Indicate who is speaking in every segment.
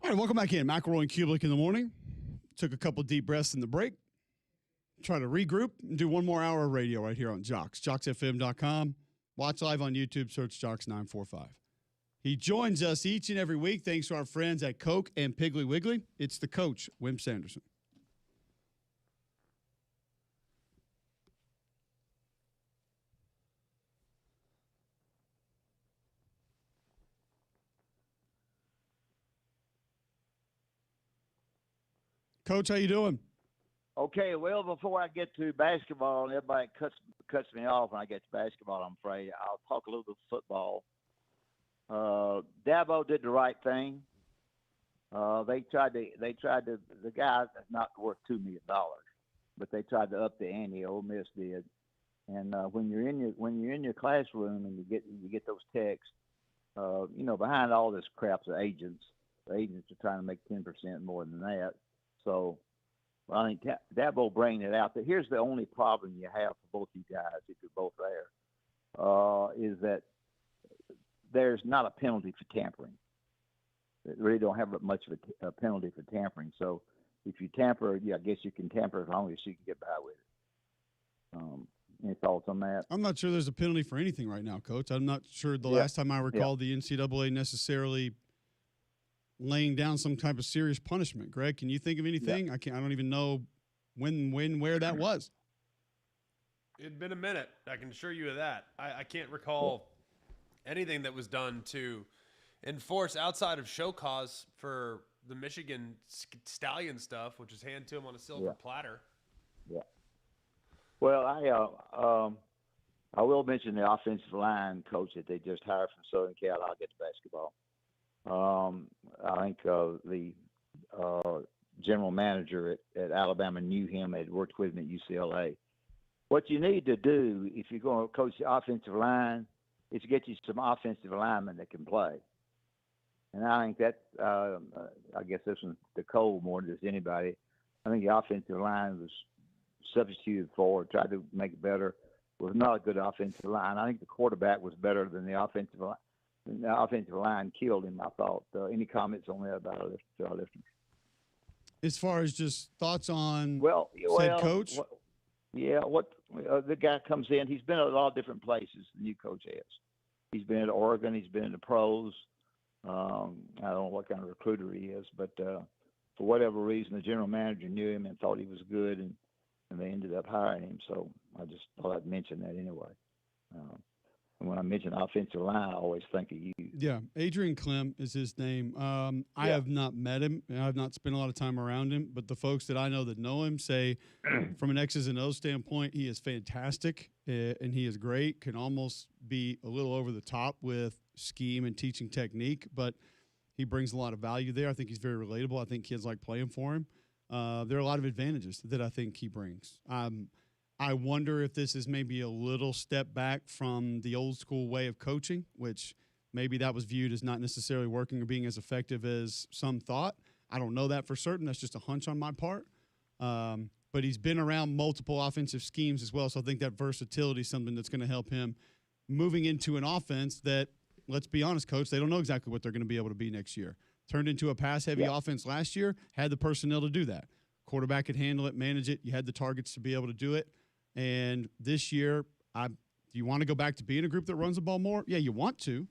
Speaker 1: All right, welcome back in. McElroy and Cubelic in the morning. Took a couple deep breaths in the break. Try to regroup and do one more hour of radio right here on Jocks. JocksFM.com. Watch live on YouTube. Search Jocks945. He joins us each and every week thanks to our friends at Coke and Piggly Wiggly. It's the coach, Wim Sanderson. Coach, how you doing?
Speaker 2: Okay, well, before I get to basketball, and everybody cuts me off when I get to basketball, I'm afraid, I'll talk a little bit of football. Dabo did the right thing. The guy is not worth $2 million, but they tried to up the ante. Ole Miss did, and when you're in your classroom and you get those texts, behind all this crap, the agents are trying to make 10% more than that. So I think Dabo bringing it out. Here's the only problem you have for both you guys, if you're both there, is that there's not a penalty for tampering. They really don't have much of a penalty for tampering. So if you tamper, I guess you can tamper as long as you can get by with it. Any thoughts on that?
Speaker 1: I'm not sure there's a penalty for anything right now, Coach. I'm not sure the last time I recall the NCAA necessarily laying down some type of serious punishment. Greg, can you think of anything? I don't even know where that was.
Speaker 3: It'd been a minute. I can assure you of that. I can't recall anything that was done to enforce outside of show cause for the Michigan Stallion stuff, which is handed to him on a silver platter.
Speaker 2: Yeah. Well, I will mention the offensive line coach that they just hired from Southern Cal. I'll get to basketball. I think the general manager at Alabama knew him, had worked with him at UCLA. What you need to do if you're going to coach the offensive line is to get you some offensive linemen that can play. And I think that, I guess this one's the Cole more than just anybody. I think the offensive line was substituted for, tried to make it better, was not a good offensive line. I think the quarterback was better than the offensive line. The offensive line killed him, I thought. Any comments on that about our listeners?
Speaker 1: As far as just thoughts on
Speaker 2: said
Speaker 1: coach?
Speaker 2: The guy comes in. He's been at a lot of different places, the new coach has. He's been at Oregon. He's been in the pros. I don't know what kind of recruiter he is, but for whatever reason, the general manager knew him and thought he was good, and they ended up hiring him. So I just thought I'd mention that anyway. And when I mention offensive line, I always think of you.
Speaker 1: Yeah, Adrian Clem is his name. I have not met him, and I've not spent a lot of time around him, but the folks that I know him say from an X's and O's standpoint, he is fantastic, and he is great, can almost be a little over the top with scheme and teaching technique, but he brings a lot of value there. I think he's very relatable. I think kids like playing for him. There are a lot of advantages that I think he brings. I wonder if this is maybe a little step back from the old school way of coaching, which maybe that was viewed as not necessarily working or being as effective as some thought. I don't know that for certain. That's just a hunch on my part. But he's been around multiple offensive schemes as well, so I think that versatility is something that's going to help him moving into an offense that, let's be honest, Coach, they don't know exactly what they're going to be able to be next year. Turned into a pass-heavy offense last year, had the personnel to do that. Quarterback could handle it, manage it. You had the targets to be able to do it. And this year, do you want to go back to being a group that runs the ball more? Yeah, you want to,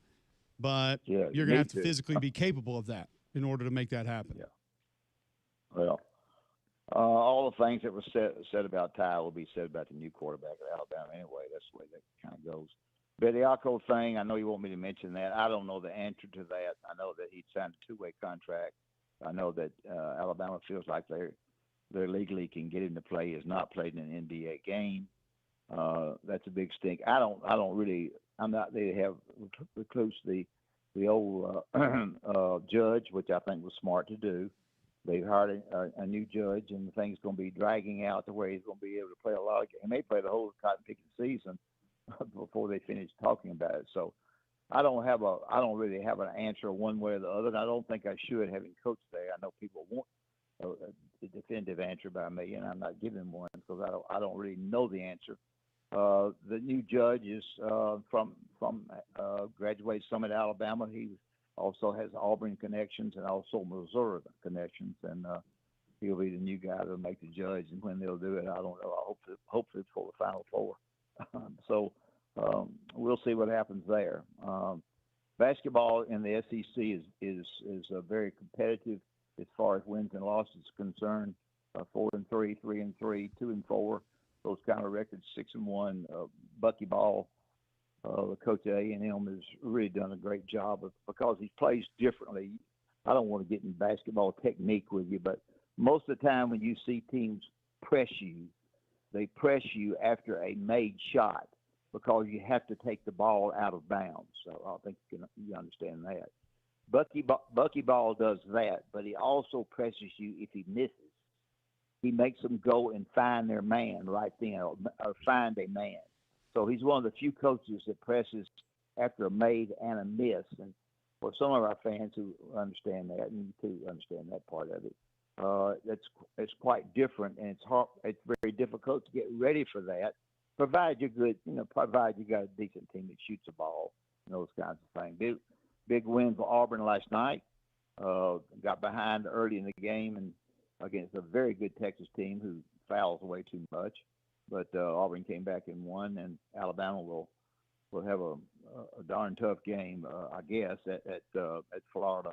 Speaker 1: but you're going to have to physically be capable of that in order to make that happen.
Speaker 2: Yeah. Well, all the things that were said about Ty will be said about the new quarterback at Alabama anyway. That's the way that kind of goes. Bediako thing, I know you want me to mention that. I don't know the answer to that. I know that he signed a two-way contract. I know that Alabama feels like they legally can get him to play. He has not played in an NBA game. That's a big stink. I'm not. They have recruits the old judge, which I think was smart to do. They've hired a new judge, and the thing's going to be dragging out to where he's going to be able to play a lot of games. He may play the whole cotton picking season before they finish talking about it. So I don't really have an answer one way or the other. And I don't think I should, having coached there. I know people want a definitive answer by me, and I'm not giving one because I don't really know the answer. The new judge is from graduated Summit, Alabama. Also has Auburn connections and also Missouri connections, and he'll be the new guy that'll make the judge. And when they'll do it, I don't know. Hopefully it's for the Final Four. So we'll see what happens there. Basketball in the SEC is very competitive as far as wins and losses is concerned. 4-3, 3-3, 2-4. Those kind of records, 6-1. Buckyball, the coach at A&M has really done a great job because he plays differently. I don't want to get in basketball technique with you, but most of the time when you see teams press you, they press you after a made shot because you have to take the ball out of bounds. So I think you understand that. Buckyball does that, but he also presses you if he misses. He makes them go and find their man right then or find a man. So he's one of the few coaches that presses after a made and a miss. And for some of our fans who understand that, and you too understand that part of it, it's quite different, and it's hard. It's very difficult to get ready for that. Provided you're good, provided you got a decent team that shoots the ball and those kinds of things. Big win for Auburn last night. Got behind early in the game and against a very good Texas team who fouls way too much. But Auburn came back and won, and Alabama will have a darn tough game, I guess, at Florida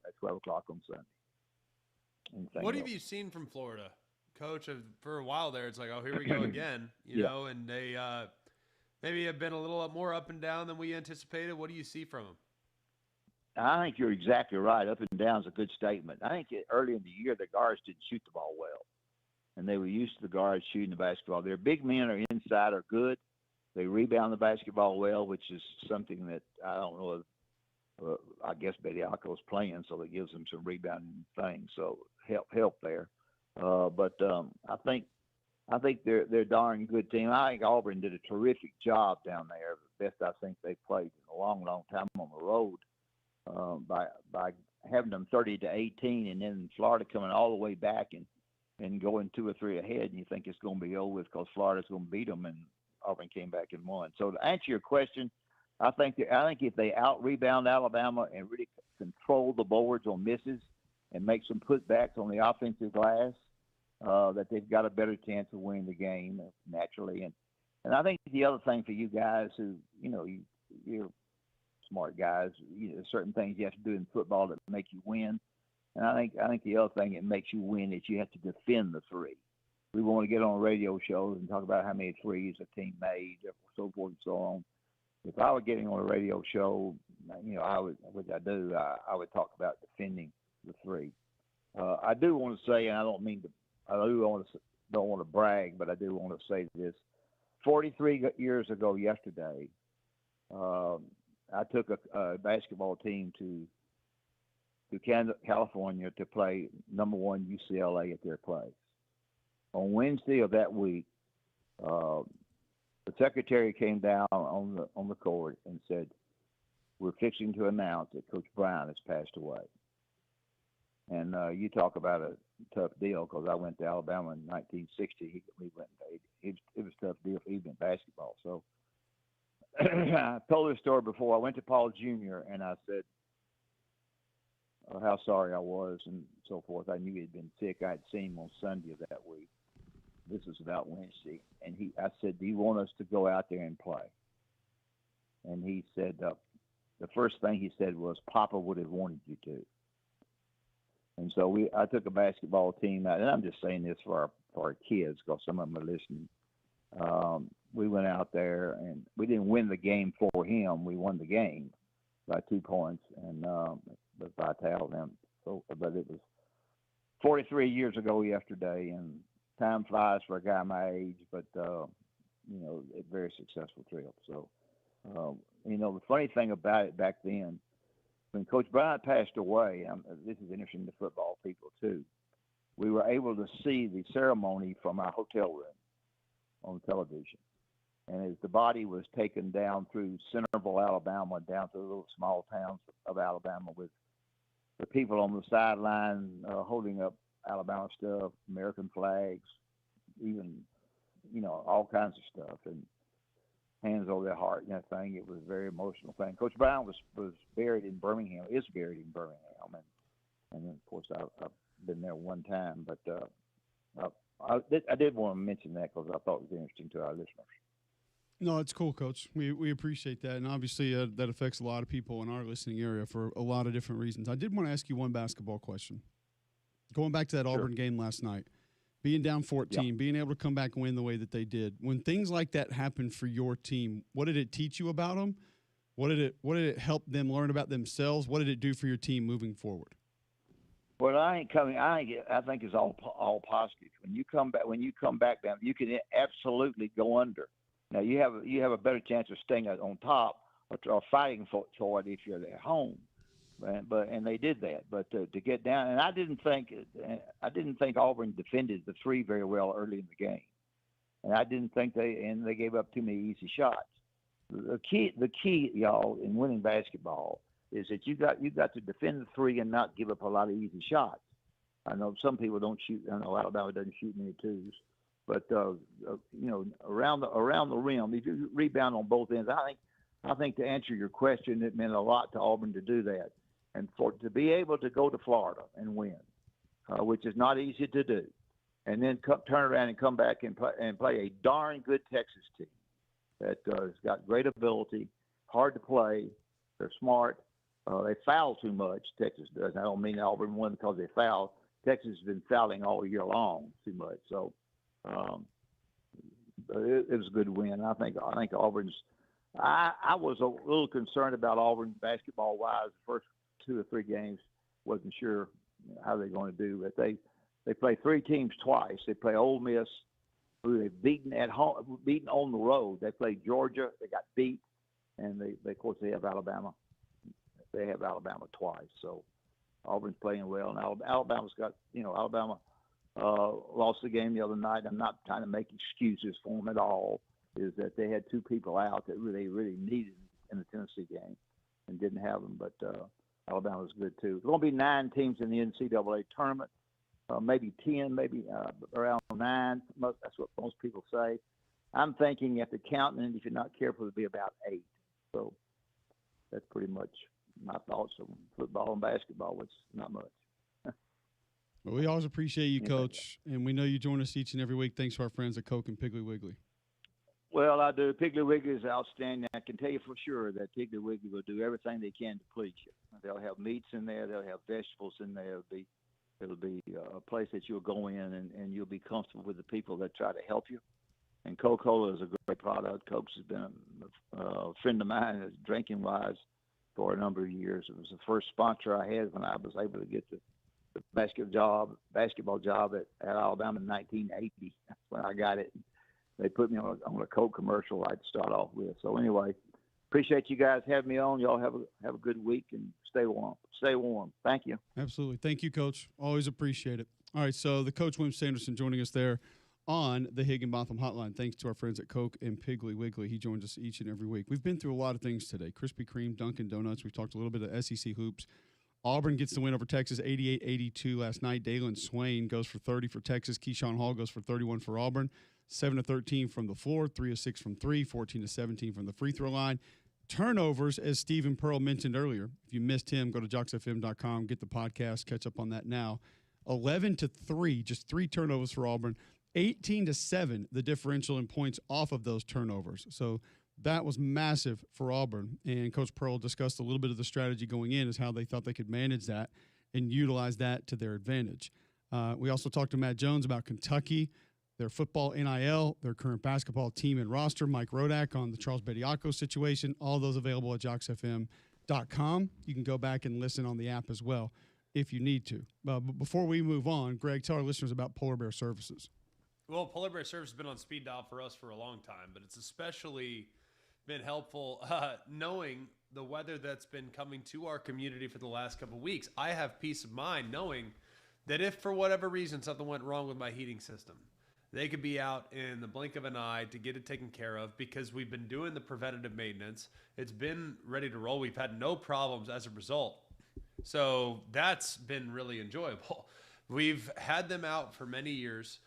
Speaker 2: at 12 o'clock on Sunday.
Speaker 3: What have you seen from Florida, Coach? For a while there, it's like, oh, here we go again, you know, and they maybe have been a little more up and down than we anticipated. What do you see from them?
Speaker 2: I think you're exactly right. Up and down is a good statement. I think early in the year, the guards didn't shoot the ball well, and they were used to the guards shooting the basketball. Their big men are inside are good. They rebound the basketball well, which is something that I don't know. I guess Bediako's playing, so that gives them some rebounding things. So help there. But I think they're a darn good team. I think Auburn did a terrific job down there. The best I think they've played in a long, long time on the road. By having them 30-18, and then Florida coming all the way back and going 2 or 3 ahead, and you think it's going to be over because Florida's going to beat them, and Auburn came back and won. So to answer your question, I think if they out rebound Alabama and really control the boards on misses and make some putbacks on the offensive glass, that they've got a better chance of winning the game naturally. And I think the other thing for you guys who you're smart guys, certain things you have to do in football that make you win. And I think the other thing that makes you win is you have to defend the three. We want to get on radio shows and talk about how many threes a team made, so forth and so on. If I were getting on a radio show, I would, which I do, I would talk about defending the three. I do want to say, and I don't want to brag, but I do want to say this. 43 years ago yesterday, I took a basketball team to California to play number 1 UCLA at their place. On Wednesday of that week, the secretary came down on the court and said, "We're fixing to announce that Coach Brown has passed away." And you talk about a tough deal, because I went to Alabama in 1960. It was a tough deal for even basketball. So I told this story before. I went to Paul Jr. and I said how sorry I was and so forth. I knew he'd been sick. I had seen him on Sunday of that week. This was about Wednesday. And I said, "Do you want us to go out there and play?" And he said, the first thing he said was, "Papa would have wanted you to." And so I took a basketball team out, and I'm just saying this for our kids because some of them are listening. We went out there, and we didn't win the game for him. We won the game by 2 points, and but by them. So, but it was 43 years ago yesterday, and time flies for a guy my age. But a very successful trip. So, the funny thing about it back then, when Coach Bryant passed away, this is interesting to football people too. We were able to see the ceremony from our hotel room on television. And as the body was taken down through Centerville, Alabama, down to the little small towns of Alabama, with the people on the sideline holding up Alabama stuff, American flags, even, all kinds of stuff. And hands over their heart and that thing. It was a very emotional thing. Coach Brown was buried in Birmingham. Is buried in Birmingham, and then of course I've been there one time. But I did want to mention that because I thought it was interesting to our listeners.
Speaker 1: No, it's cool, Coach. We appreciate that, and obviously that affects a lot of people in our listening area for a lot of different reasons. I did want to ask you one basketball question. Going back to that Auburn game last night, being down 14, being able to come back and win the way that they did. When things like that happen for your team, what did it teach you about them? What did it help them learn about themselves? What did it do for your team moving forward?
Speaker 2: Well, I think it's all positive. When you come back down, you can absolutely go under. Now you have a better chance of staying on top or fighting for it if you're at home. And they did that. But to get down, and I didn't think Auburn defended the three very well early in the game, and I didn't think they gave up too many easy shots. The key, y'all, in winning basketball is that you got to defend the three and not give up a lot of easy shots. I know some people don't shoot. I know Alabama doesn't shoot many twos, but around the rim, if you rebound on both ends, I think to answer your question, it meant a lot to Auburn to do that, and to be able to go to Florida and win, which is not easy to do, and then turn around and come back and play a darn good Texas team that has got great ability, hard to play, they're smart. They foul too much. Texas does. I don't mean Auburn won because they foul. Texas has been fouling all year long too much. So it was a good win. I think Auburn's. I was a little concerned about Auburn basketball wise. The first 2 or 3 games, wasn't sure how they're going to do. But they play 3 teams twice. They play Ole Miss, who they've beaten at home, beaten on the road. They play Georgia. They got beat, and they of course they have Alabama. They have Alabama twice, so Auburn's playing well. And Alabama's got, Alabama lost the game the other night. I'm not trying to make excuses for them at all. Is that they had 2 people out that really needed in the Tennessee game and didn't have them. But Alabama's good too. There's going to be 9 teams in the NCAA tournament, maybe 10, maybe around 9. That's what most people say. I'm thinking after counting, and if you're not careful, it'll be about 8. So that's pretty much my thoughts on football and basketball, which is not much.
Speaker 1: Well, we always appreciate you, Coach, and we know you join us each and every week. Thanks to our friends at Coke and Piggly Wiggly.
Speaker 2: Well, I do. Piggly Wiggly is outstanding. I can tell you for sure that Piggly Wiggly will do everything they can to please you. They'll have meats in there. They'll have vegetables in there. It'll be a place that you'll go in and you'll be comfortable with the people that try to help you. And Coca-Cola is a great product. Coke's has been a friend of mine, drinking wise, for a number of years. It was the first sponsor I had when I was able to get the basketball job at Alabama in 1980. That's when I got it. They put me on a Coke commercial I'd start off with. So anyway, appreciate you guys having me on. Y'all have a good week and stay warm. Stay warm. Thank you.
Speaker 1: Absolutely. Thank you, Coach. Always appreciate it. All right, so the Coach William Sanderson joining us there on the Higginbotham Hotline. Thanks to our friends at Coke and Piggly Wiggly. He joins us each and every week. We've been through a lot of things today. Krispy Kreme, Dunkin' Donuts. We've talked a little bit of SEC hoops. Auburn gets the win over Texas, 88-82 last night. Dalen Swain goes for 30 for Texas. Keyshawn Hall goes for 31 for Auburn. 7-13 from the floor, 3 of 6 from 3, 14-17 from the free throw line. Turnovers, as Stephen Pearl mentioned earlier. If you missed him, go to jocksfm.com, get the podcast, catch up on that now. 11-3, just 3 turnovers for Auburn. 18-7, the differential in points off of those turnovers. So that was massive for Auburn. And Coach Pearl discussed a little bit of the strategy going in as how they thought they could manage that and utilize that to their advantage. We also talked to Matt Jones about Kentucky, their football NIL, their current basketball team and roster, Mike Rodak on the Charles Bediako situation, all those available at jocksfm.com. You can go back and listen on the app as well if you need to. But before we move on, Greg, tell our listeners about Polar Bear Services.
Speaker 3: Well, Polar Bear Service has been on speed dial for us for a long time, but it's especially been helpful knowing the weather that's been coming to our community for the last couple of weeks. I have peace of mind knowing that if for whatever reason something went wrong with my heating system, they could be out in the blink of an eye to get it taken care of because we've been doing the preventative maintenance. It's been ready to roll. We've had no problems as a result. So that's been really enjoyable. We've had them out for many years,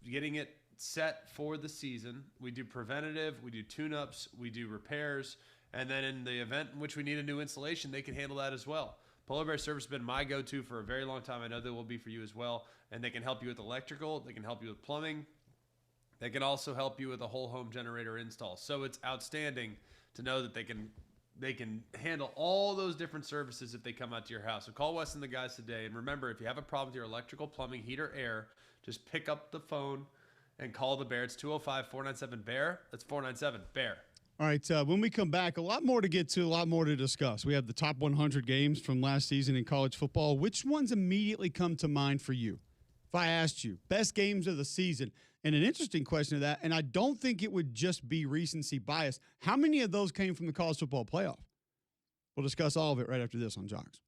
Speaker 3: getting it set for the season. We do preventative, we do tune-ups, we do repairs, and then in the event in which we need a new installation, they can handle that as well. Polar Bear Service has been my go-to for a very long time. I know they will be for you as well. And they can help you with electrical. They can help you with plumbing. They can also help you with a whole home generator install. So it's outstanding to know that they can handle all those different services if they come out to your house. So call Wes and the guys today. And remember, if you have a problem with your electrical, plumbing, heat, or air, just pick up the phone and call the Bear. It's 205-497-BEAR. That's 497-BEAR.
Speaker 1: All right, when we come back, a lot more to get to, a lot more to discuss. We have the top 100 games from last season in college football. Which ones immediately come to mind for you? If I asked you, best games of the season, and an interesting question to that, and I don't think it would just be recency bias, how many of those came from the college football playoff? We'll discuss all of it right after this on Jocks.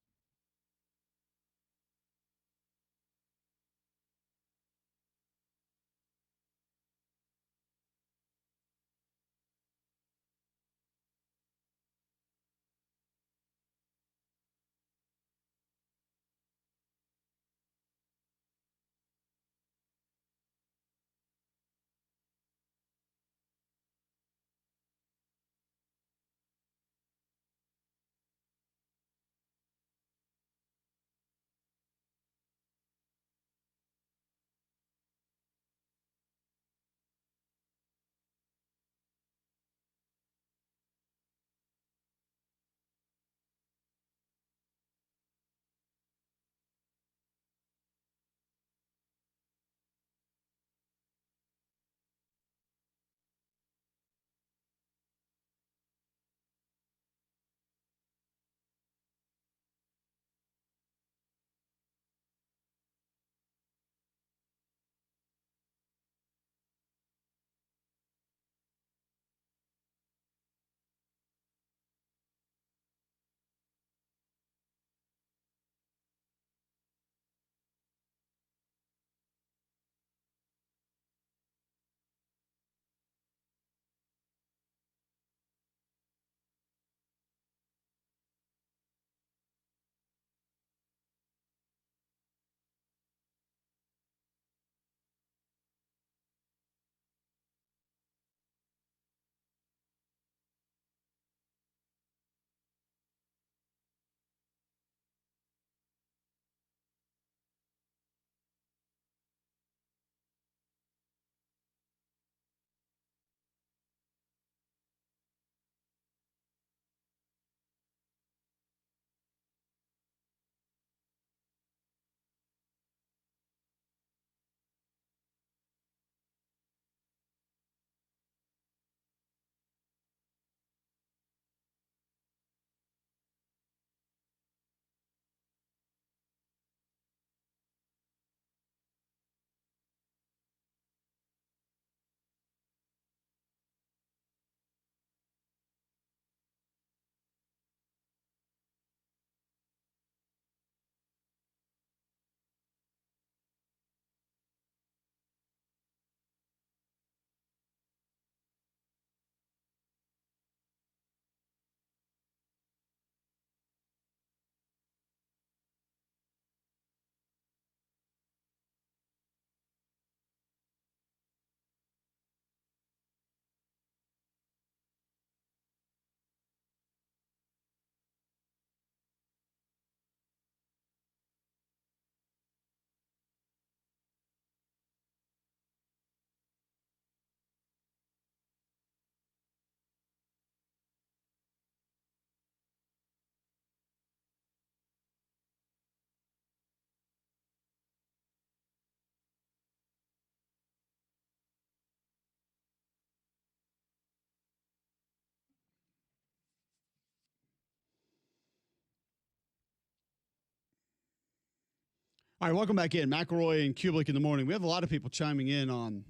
Speaker 1: All right, welcome back in. McElroy and Cubelic in the morning. We have a lot of people chiming in on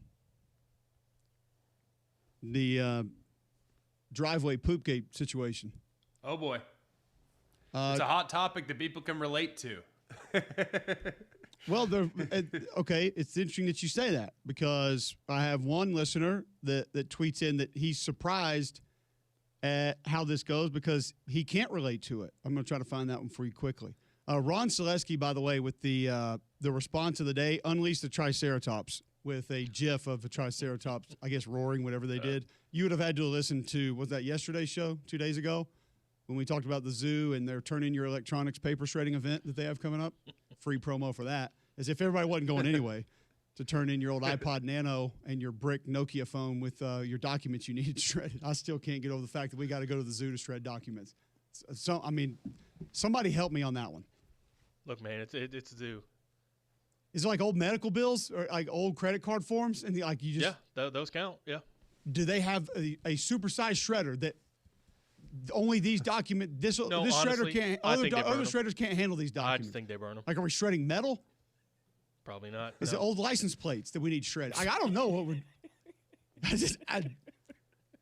Speaker 1: the driveway poopgate situation.
Speaker 3: Oh, boy. It's a hot topic that people can relate to.
Speaker 1: Well, okay, it's interesting that you say that because I have one listener that tweets in that he's surprised at how this goes because he can't relate to it. I'm going to try to find that one for you quickly. Ron Selesky, by the way, with the response of the day, unleash the Triceratops with a GIF of a Triceratops, I guess, roaring, whatever they did. You would have had to listen to, was that yesterday's show, 2 days ago, when we talked about the zoo and their Turn In Your Electronics paper shredding event that they have coming up? Free promo for that. As if everybody wasn't going anyway to turn in your old iPod Nano and your brick Nokia phone with your documents you needed shredded. I still can't get over the fact that we got to go to the zoo to shred documents. So, I mean, somebody help me on that one.
Speaker 4: Look, man, it's a zoo.
Speaker 1: Is it like old medical bills or like old credit card forms? And like you just
Speaker 4: those count. Yeah.
Speaker 1: Do they have a supersized shredder that only these this
Speaker 4: honestly,
Speaker 1: shredder can't? Other shredders can't handle these documents.
Speaker 4: I just think they burn them.
Speaker 1: Like, are we shredding metal?
Speaker 4: Probably not.
Speaker 1: Is it old license plates that we need shredded? I don't know what would.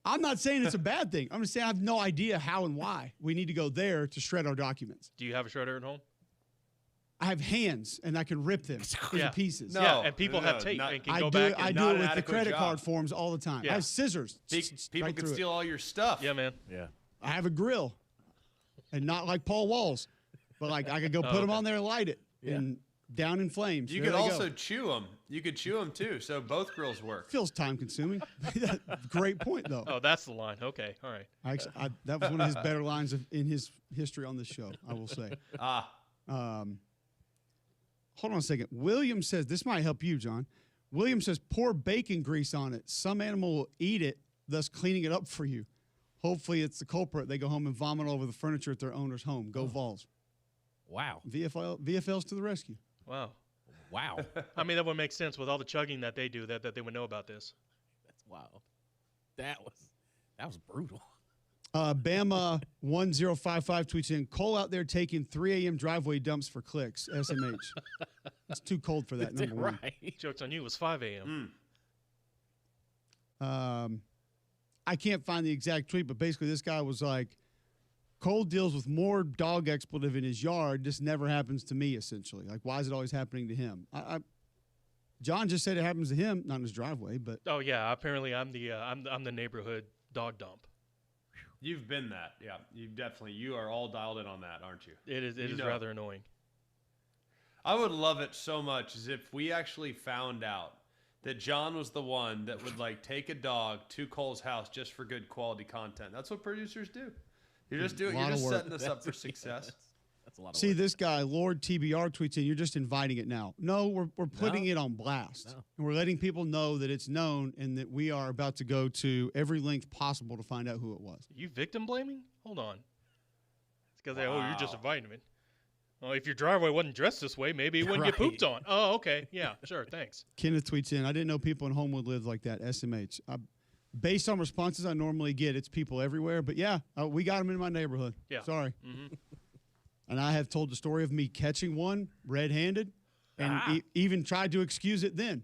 Speaker 1: I'm not saying it's a bad thing. I'm just saying I have no idea how and why we need to go there to shred our documents.
Speaker 4: Do you have a shredder at home?
Speaker 1: I have hands, and I can rip them into pieces.
Speaker 4: No, yeah, and people have tape and can go back.
Speaker 1: I do it with the credit card forms all the time.
Speaker 4: Yeah.
Speaker 1: I have scissors.
Speaker 3: People can steal all your stuff.
Speaker 4: Yeah, man.
Speaker 5: Yeah.
Speaker 1: I have a grill, and not like Paul Walls, but like I could go put them on there and light it, and down in flames.
Speaker 3: You could also chew them. You could chew them too, so both grills work.
Speaker 1: Feels time consuming. Great point, though.
Speaker 4: Oh, that's the line. Okay, all right.
Speaker 1: That was one of his better lines in his history on this show, I will say. Hold on a second. William says, this might help you, John. William says, pour bacon grease on it. Some animal will eat it, thus cleaning it up for you. Hopefully it's the culprit. They go home and vomit all over the furniture at their owner's home. Go Vols.
Speaker 5: Wow.
Speaker 1: VFL's to the rescue.
Speaker 5: Wow.
Speaker 4: I mean, that would make sense with all the chugging that they do, that they would know about this.
Speaker 5: That's wild. That was brutal.
Speaker 1: Bama 1055 tweets in, Cole out there taking 3 a.m. driveway dumps for clicks. SMH. It's too cold for that, number one.
Speaker 4: Joke's on you, it was 5 a.m.
Speaker 1: I can't find the exact tweet, but basically this guy was like, Cole deals with more dog expletive in his yard. This never happens to me, essentially. Like, why is it always happening to him? John just said it happens to him, not in his driveway, but.
Speaker 4: Oh, yeah. Apparently I'm the neighborhood dog dump.
Speaker 3: You've been that, yeah. You are all dialed in on that, aren't you?
Speaker 4: It is rather annoying.
Speaker 3: I would love it so much as if we actually found out that John was the one that would like take a dog to Cole's house just for good quality content. That's what producers do. You're just setting us up for success.
Speaker 5: That's a lot of
Speaker 1: See,
Speaker 5: work.
Speaker 1: this guy, Lord TBR, tweets in, you're just inviting it now. No, we're putting it on blast.
Speaker 5: No.
Speaker 1: And we're letting people know that it's known and that we are about to go to every length possible to find out who it was.
Speaker 4: You victim blaming? Hold on. It's because you're just inviting me. Well, if your driveway wasn't dressed this way, maybe it wouldn't get pooped on. Oh, okay. Yeah, sure. Thanks.
Speaker 1: Kenneth tweets in, I didn't know people in Homewood lived like that. SMH. Based on responses I normally get, it's people everywhere. But yeah, we got them in my neighborhood.
Speaker 4: Yeah.
Speaker 1: Sorry.
Speaker 4: Mm-hmm.
Speaker 1: And I have told the story of me catching one red-handed and even tried to excuse it then.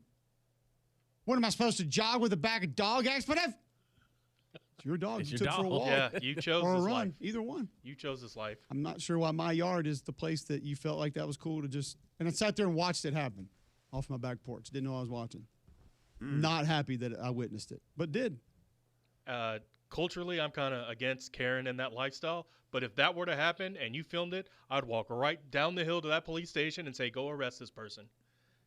Speaker 1: What am I supposed to jog with a bag of dog expletive? It's your dog.
Speaker 5: It's
Speaker 1: You
Speaker 5: your
Speaker 1: took for a
Speaker 5: dog.
Speaker 1: walk.
Speaker 4: Yeah, you chose
Speaker 1: or a
Speaker 4: this
Speaker 1: run.
Speaker 4: life.
Speaker 1: Either one.
Speaker 4: You chose this life.
Speaker 1: I'm not sure why my yard is the place that you felt like that was cool to just. And I sat there and watched it happen off my back porch. Didn't know I was watching. Not happy that I witnessed it, but did.
Speaker 4: Culturally, I'm kind of against Karen and that lifestyle. But if that were to happen and you filmed it, I'd walk right down the hill to that police station and say, go arrest this person.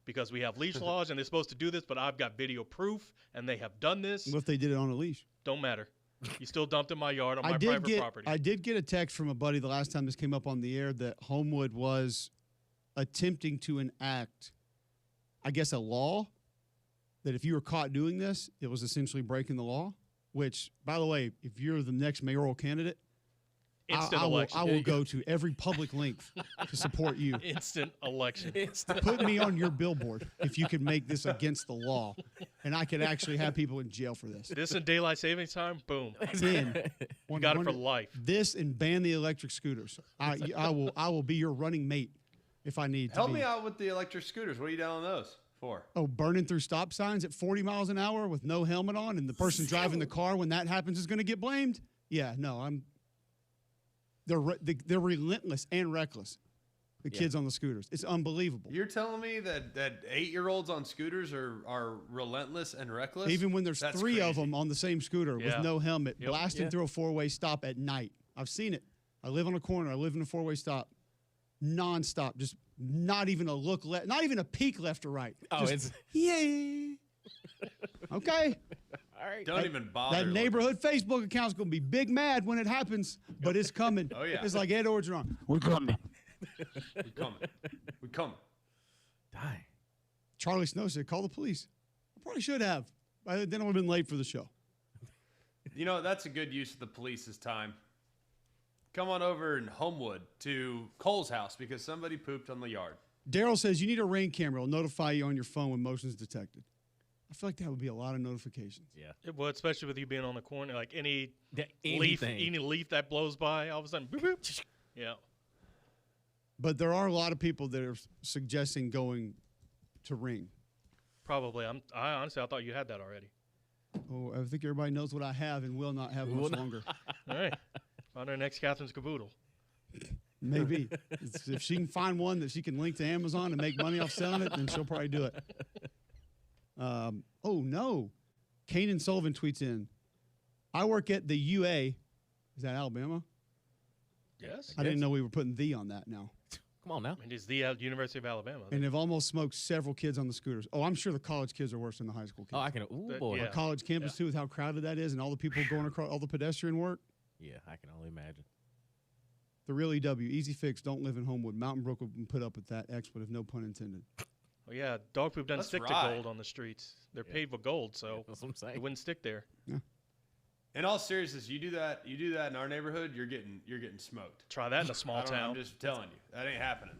Speaker 4: Because we have leash laws and they're supposed to do this, but I've got video proof and they have done this.
Speaker 1: What if they did it on a leash?
Speaker 4: Don't matter. You still dumped in my yard on my private property.
Speaker 1: I did get a text from a buddy the last time this came up on the air that Homewood was attempting to enact, I guess, a law that if you were caught doing this, it was essentially breaking the law. Which, by the way, if you're the next mayoral candidate, I will go to every public length to support you.
Speaker 4: Instant election.
Speaker 1: Put me on your billboard if you can make this against the law, and I could actually have people in jail for this.
Speaker 4: This and daylight savings time, boom.
Speaker 1: Then,
Speaker 4: You got it for life.
Speaker 1: This and ban the electric scooters. I will be your running mate if I need to.
Speaker 3: Help me out with the electric scooters. What are you down on those for?
Speaker 1: Oh, burning through stop signs at 40 miles an hour with no helmet on, and the person driving the car when that happens is going to get blamed? Yeah, no, They're relentless and reckless. The kids on the scooters. It's unbelievable.
Speaker 3: You're telling me that 8-year-olds on scooters are relentless and reckless?
Speaker 1: Even when there's
Speaker 3: That's
Speaker 1: three of
Speaker 3: crazy.
Speaker 1: them on the same scooter with no helmet,
Speaker 4: Yep.
Speaker 1: blasting through a four-way stop at night. I've seen it. I live on a corner. I live in a four-way stop. Non-stop. Just not even a look left, not even a peek left or right.
Speaker 5: Oh,
Speaker 1: just, yeah. Okay.
Speaker 5: All right.
Speaker 3: Don't even bother.
Speaker 1: That
Speaker 3: looking.
Speaker 1: neighborhood Facebook account's going to be big mad when it happens, but it's coming.
Speaker 3: Oh, yeah.
Speaker 1: It's like Ed Orgeron.
Speaker 2: We're coming.
Speaker 3: We coming. We coming.
Speaker 5: Die.
Speaker 1: Charlie Snow said, call the police. I probably should have. Then I would have been late for the show.
Speaker 3: You know, that's a good use of the police's time. Come on over in Homewood to Cole's house because somebody pooped on the yard.
Speaker 1: Daryl says you need a Ring camera. It'll notify you on your phone when motion's detected. I feel like that would be a lot of notifications.
Speaker 5: Yeah.
Speaker 4: It would, especially with you being on the corner, like any
Speaker 5: Anything.
Speaker 4: leaf that blows by, all of a sudden, boop, boop. Yeah.
Speaker 1: But there are a lot of people that are suggesting going to Ring.
Speaker 4: Probably. I honestly, I thought you had that already.
Speaker 1: Oh, I think everybody knows what I have and will not have much longer.
Speaker 4: All right. On our next Catherine's Caboodle.
Speaker 1: Maybe. If she can find one that she can link to Amazon and make money off selling it, then she'll probably do it. Oh, no. Kanan Sullivan tweets in, I work at the UA. Is that Alabama?
Speaker 4: Yes.
Speaker 1: I didn't know we were putting the on that now.
Speaker 5: Come on now.
Speaker 4: It is the University of Alabama.
Speaker 1: And they've almost smoked several kids on the scooters. Oh, I'm sure the college kids are worse than the high school kids.
Speaker 5: Oh, I can. Ooh,
Speaker 4: But,
Speaker 5: boy.
Speaker 4: yeah.
Speaker 1: Our college campus, too, with how crowded that is and all the people going across, all the pedestrian work.
Speaker 5: Yeah, I can only imagine.
Speaker 1: The real EW, easy fix, don't live in Homewood. Mountain Brook will put up with that expletive, no pun intended.
Speaker 4: Well, yeah, dog poop doesn't
Speaker 3: Let's
Speaker 4: stick
Speaker 3: ride.
Speaker 4: to gold on the streets. They're paved with gold, so
Speaker 5: That's what I'm saying.
Speaker 4: it wouldn't stick there.
Speaker 3: In all seriousness, you do that in our neighborhood, you're getting smoked.
Speaker 4: Try that in a small
Speaker 3: I don't know,
Speaker 4: town.
Speaker 3: I'm just telling you, that ain't happening.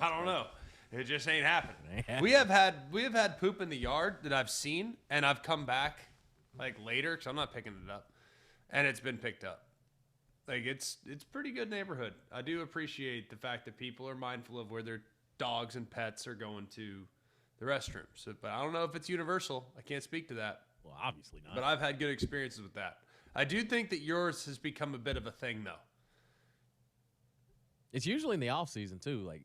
Speaker 3: I don't know. It just ain't happening.
Speaker 5: Ain't happening.
Speaker 3: We have had poop in the yard that I've seen, and I've come back like later because I'm not picking it up, and it's been picked up. Like it's pretty good neighborhood. I do appreciate the fact that people are mindful of where their dogs and pets are going to the restroom. So, but I don't know if it's universal. I can't speak to that.
Speaker 5: Well, obviously not.
Speaker 3: But I've had good experiences with that. I do think that yours has become a bit of a thing, though.
Speaker 5: It's usually in the off season too. Like,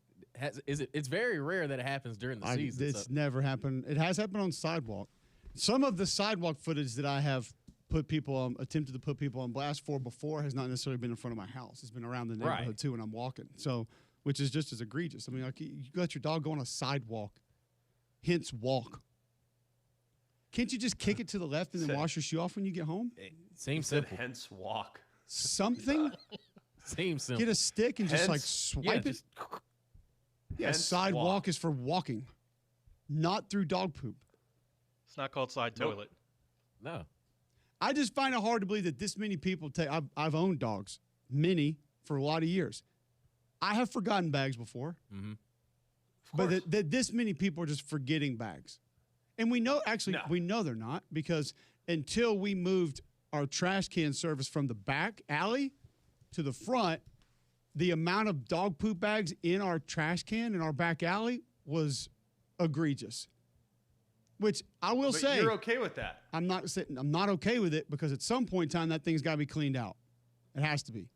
Speaker 5: it's very rare that it happens during the season.
Speaker 1: It's
Speaker 5: So.
Speaker 1: never happened. It has happened on sidewalk. Some of the sidewalk footage that I have attempted to put people on blast for before has not necessarily been in front of my house. It's been around the neighborhood
Speaker 5: Right.
Speaker 1: too when I'm walking. So, which is just as egregious. I mean, like you let your dog go on a sidewalk, hence walk. Can't you just kick it to the left and then
Speaker 3: Said-
Speaker 1: wash your shoe off when you get home?
Speaker 5: Seems
Speaker 3: Said
Speaker 5: simple.
Speaker 3: hence walk.
Speaker 1: Something.
Speaker 5: Seems simple.
Speaker 1: Get a stick and just like
Speaker 3: Hence-
Speaker 1: swipe it.
Speaker 5: just-
Speaker 1: Yeah,
Speaker 3: hence
Speaker 1: sidewalk
Speaker 3: walk.
Speaker 1: is for walking, not through dog poop.
Speaker 4: It's not called side
Speaker 3: Nope.
Speaker 4: toilet.
Speaker 5: No.
Speaker 1: I just find it hard to believe that this many people take. I've owned dogs, many, for a lot of years. I have forgotten bags before,
Speaker 5: Mm-hmm.
Speaker 1: but that this many people are just forgetting bags. And we know, actually,
Speaker 3: No.
Speaker 1: we know they're not because until we moved our trash can service from the back alley to the front, the amount of dog poop bags in our trash can in our back alley was egregious. Which I will
Speaker 3: But
Speaker 1: say,
Speaker 3: you're okay with that.
Speaker 1: I'm not okay with it because at some point in time that thing's got to be cleaned out. It has to be.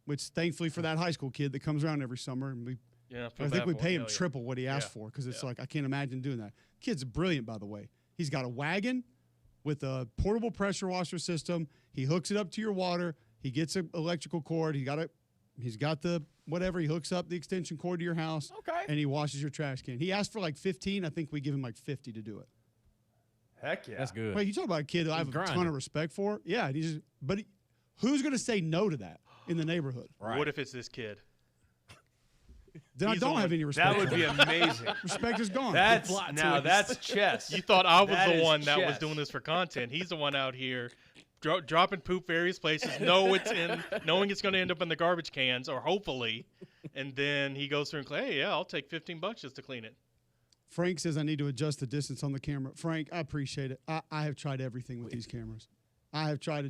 Speaker 1: Which thankfully for that high school kid that comes around every summer and
Speaker 4: Yeah,
Speaker 1: I think we pay him
Speaker 4: Hell yeah.
Speaker 1: triple what he asked
Speaker 4: Yeah.
Speaker 1: for because it's
Speaker 4: Yeah.
Speaker 1: like I can't imagine doing that. Kid's brilliant, by the way. He's got a wagon with a portable pressure washer system. He hooks it up to your water. He gets an electrical cord. He's got the whatever. He hooks up the extension cord to your house.
Speaker 5: Okay.
Speaker 1: And he washes your trash can. He asked for like 15. I think we give him like 50 to do it.
Speaker 3: Heck yeah.
Speaker 5: That's good.
Speaker 1: Wait, you talk about a kid that I have a ton
Speaker 5: grinding.
Speaker 1: of respect for. Yeah, who's going to say no to that in the neighborhood?
Speaker 5: Right.
Speaker 4: What if it's this kid?
Speaker 1: Then I
Speaker 4: He's the
Speaker 1: don't
Speaker 4: one-
Speaker 1: have any respect.
Speaker 3: That would
Speaker 1: for
Speaker 3: be
Speaker 1: him.
Speaker 3: amazing.
Speaker 1: Respect is gone.
Speaker 3: That's
Speaker 5: plot
Speaker 3: now
Speaker 5: twist.
Speaker 3: that's chess.
Speaker 4: You thought I was
Speaker 3: That
Speaker 4: the
Speaker 3: is
Speaker 4: one that was
Speaker 3: chess.
Speaker 4: doing this for content. He's the one out here dropping poop various places, knowing it's going to end up in the garbage cans, or hopefully, and then he goes through and claims, hey, yeah, I'll take $15 just to clean it.
Speaker 1: Frank says I need to adjust the distance on the camera. Frank, I appreciate it. I have tried everything with these cameras. I have tried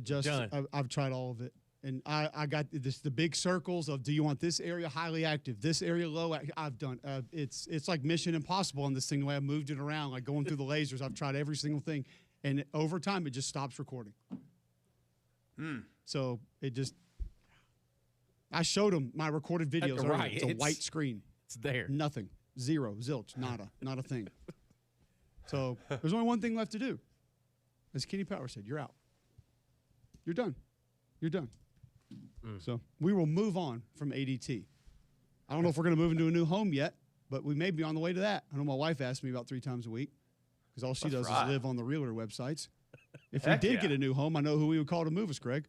Speaker 1: I've tried all of it. And I got the big circles of, do you want this area highly active, this area low? I've done. It's like Mission Impossible on this thing. The way I moved it around, like going through the lasers. I've tried every single thing. And over time, it just stops recording. So it just, I showed him my recorded videos. earlier.
Speaker 5: Right.
Speaker 1: It's a
Speaker 5: It's-
Speaker 1: white screen.
Speaker 5: It's there.
Speaker 1: Nothing. Zero. Zilch. Nada. Not a thing. So there's only one thing left to do. As Kenny Power said, you're out. You're done. You're done. So we will move on from ADT. I don't know if we're going to move into a new home yet, but we may be on the way to that. I know my wife asks me about 3 times a week because all she
Speaker 3: That's
Speaker 1: does
Speaker 3: right.
Speaker 1: is live on the realtor websites. If
Speaker 3: Heck
Speaker 1: we did
Speaker 3: yeah.
Speaker 1: get a new home, I know who we would call to move us, Greg.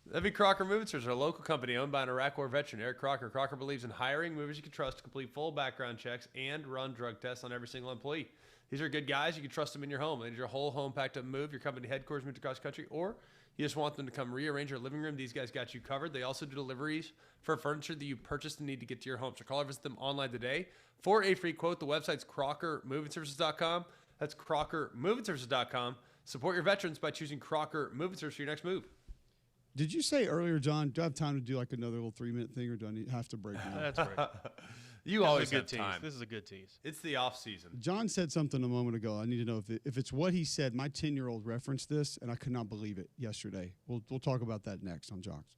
Speaker 3: That'd be Crocker Moving Services, a local company owned by an Iraq War veteran, Eric Crocker. Crocker believes in hiring movers you can trust to complete full background checks and run drug tests on every single employee. These are good guys. You can trust them in your home. They need your whole home packed up and moved, your company headquarters moved across the country, or you just want them to come rearrange your living room. These guys got you covered. They also do deliveries for furniture that you purchased and need to get to your home. So call or visit them online today for a free quote. The website's CrockerMovingServices.com. That's CrockerMovingServices.com. Support your veterans by choosing Crocker Moving Services for your next move.
Speaker 1: Did you say earlier, John, do I have time to do like another little 3-minute thing, or do I have to break now?
Speaker 4: That's right.
Speaker 3: You always
Speaker 4: This is a
Speaker 3: have
Speaker 4: good tease.
Speaker 3: time.
Speaker 4: This is a good tease.
Speaker 3: It's the off season.
Speaker 1: John said something a moment ago. I need to know if it's what he said. My 10-year-old referenced this, and I could not believe it yesterday. We'll talk about that next on Jocks.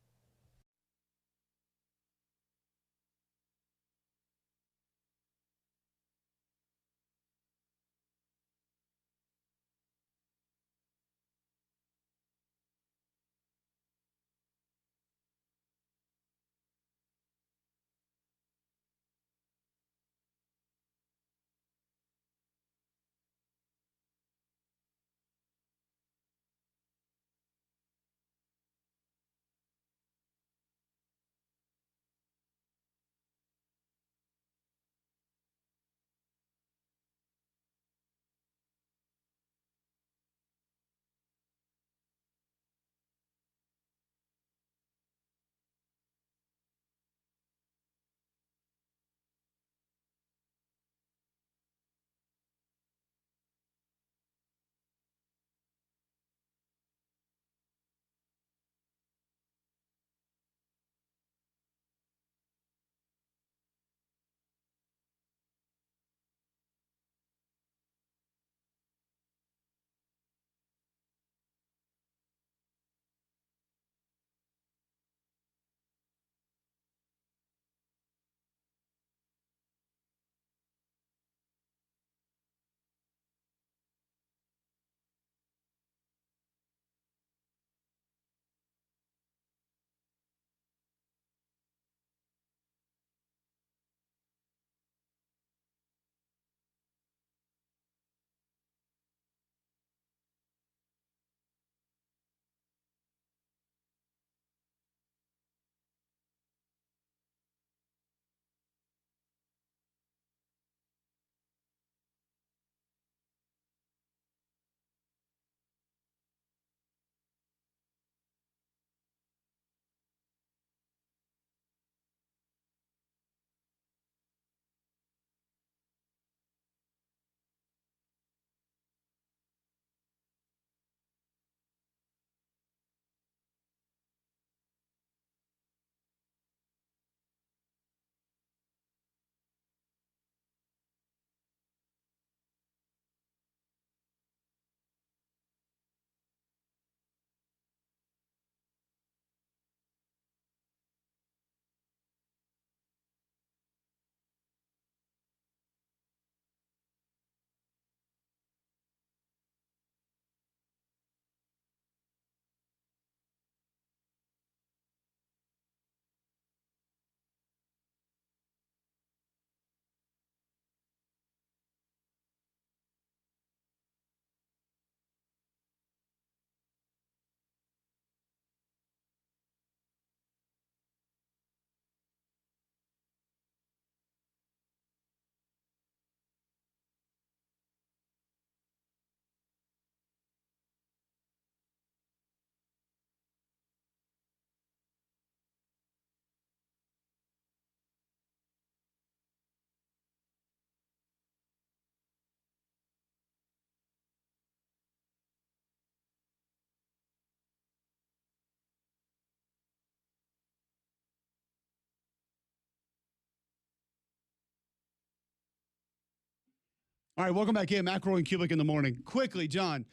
Speaker 1: All right, welcome back in. McElroy and Cubelic in the morning. Quickly, John,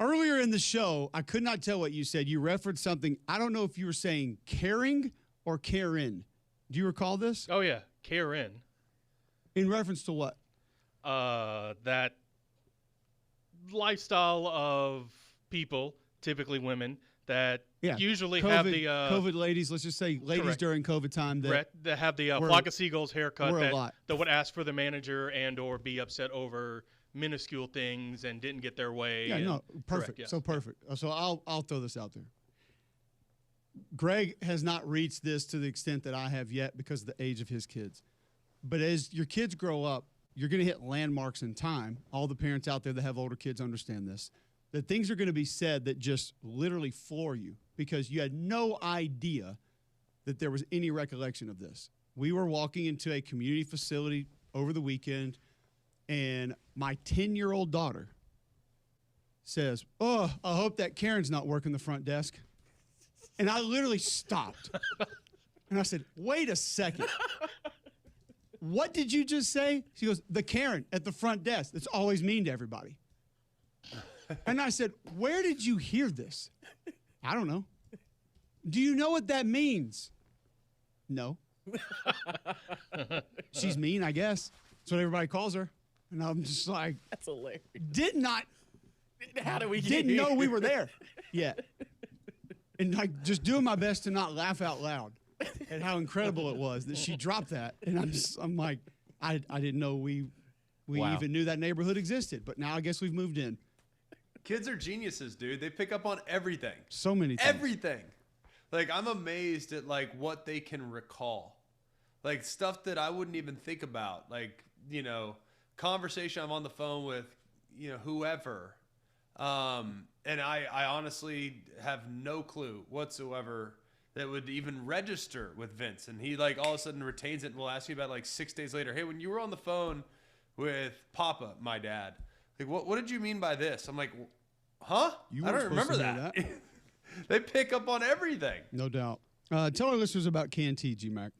Speaker 1: earlier in the show, I could not tell what you said. You referenced something. I don't know if you were saying caring or Karen. Do you recall this?
Speaker 4: Oh yeah, Karen.
Speaker 1: In reference to what?
Speaker 4: That lifestyle of people, typically women, that usually have the
Speaker 1: COVID ladies. Let's just say ladies
Speaker 4: correct.
Speaker 1: during COVID time
Speaker 4: that have the flock of seagulls haircut
Speaker 1: we're a lot.
Speaker 4: that would ask for the manager and or be upset over minuscule things and didn't get their way.
Speaker 1: Yeah, no, perfect.
Speaker 4: Correct, yes.
Speaker 1: So perfect. So I'll throw this out there. Greg has not reached this to the extent that I have yet because of the age of his kids. But as your kids grow up, you're going to hit landmarks in time. All the parents out there that have older kids understand this. That things are going to be said that just literally floor you because you had no idea that there was any recollection of this. We were walking into a community facility over the weekend, and my 10-year-old daughter says, "Oh, I hope that Karen's not working the front desk." And I literally stopped. And I said, "Wait a second. What did you just say?" She goes, "The Karen at the front desk that's always mean to everybody." And I said, "Where did you hear this?" "I don't know." "Do you know what that means?" "No." "She's mean, I guess. That's what everybody calls her." And I'm just like,
Speaker 5: That's hilarious.
Speaker 1: How
Speaker 5: did we get
Speaker 1: didn't
Speaker 5: here?
Speaker 1: know we were there yet. And like just doing my best to not laugh out loud at how incredible it was that she dropped that. And I'm like, I didn't know we
Speaker 5: Wow.
Speaker 1: even knew that neighborhood existed. But now I guess we've moved in.
Speaker 3: Kids are geniuses, dude. They pick up on everything.
Speaker 1: So many things.
Speaker 3: Everything. Like, I'm amazed at, like, what they can recall. Like, stuff that I wouldn't even think about. Like, you know, conversation I'm on the phone with, you know, whoever. And I honestly have no clue whatsoever that would even register with Vince. And he, like, all of a sudden retains it and will ask you about, like, 6 days later, "Hey, when you were on the phone with Papa, my dad, like, what did you mean by this?" I'm like, "Huh?
Speaker 1: You
Speaker 3: I
Speaker 1: weren't
Speaker 3: don't remember
Speaker 1: supposed to
Speaker 3: that."
Speaker 1: hear
Speaker 3: They pick up on everything.
Speaker 1: No doubt. Tell our listeners about Canty, G-Mac.